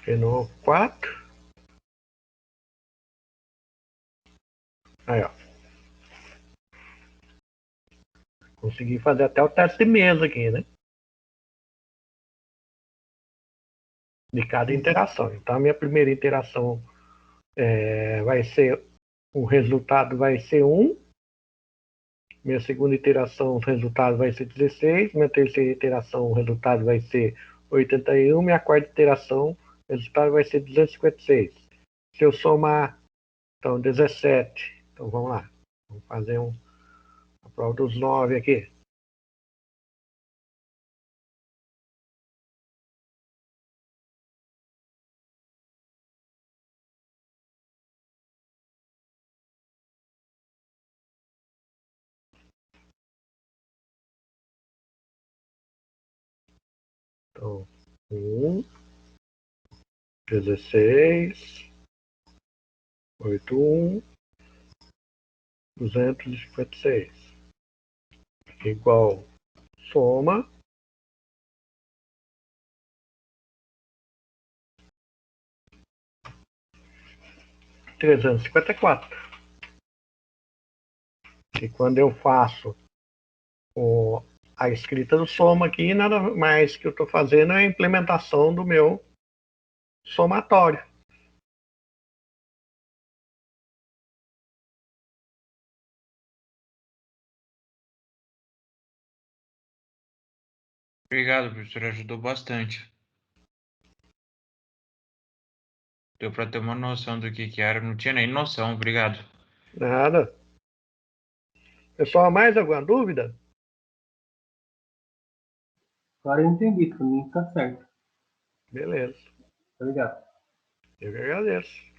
De novo, 4. Aí, ó. Consegui fazer até o teste de mesa aqui, né? De cada interação. Então, a minha primeira interação vai ser... O resultado vai ser 1. Minha segunda iteração, o resultado vai ser 16. Minha terceira iteração, o resultado vai ser 81. Minha quarta iteração, o resultado vai ser 256. Se eu somar, então, 17. Então, vamos lá. Vamos fazer a prova dos 9 aqui. Então, 1, 16, 81, 256. Igual soma 354. E quando eu faço a escrita do soma aqui, nada mais que eu estou fazendo é a implementação do meu somatório. Obrigado, professor. Ajudou bastante. Deu para ter uma noção do que era. Não tinha nem noção. Obrigado. Nada. Pessoal, mais alguma dúvida? Agora eu entendi, para mim tá certo. Beleza. Obrigado. Eu que agradeço.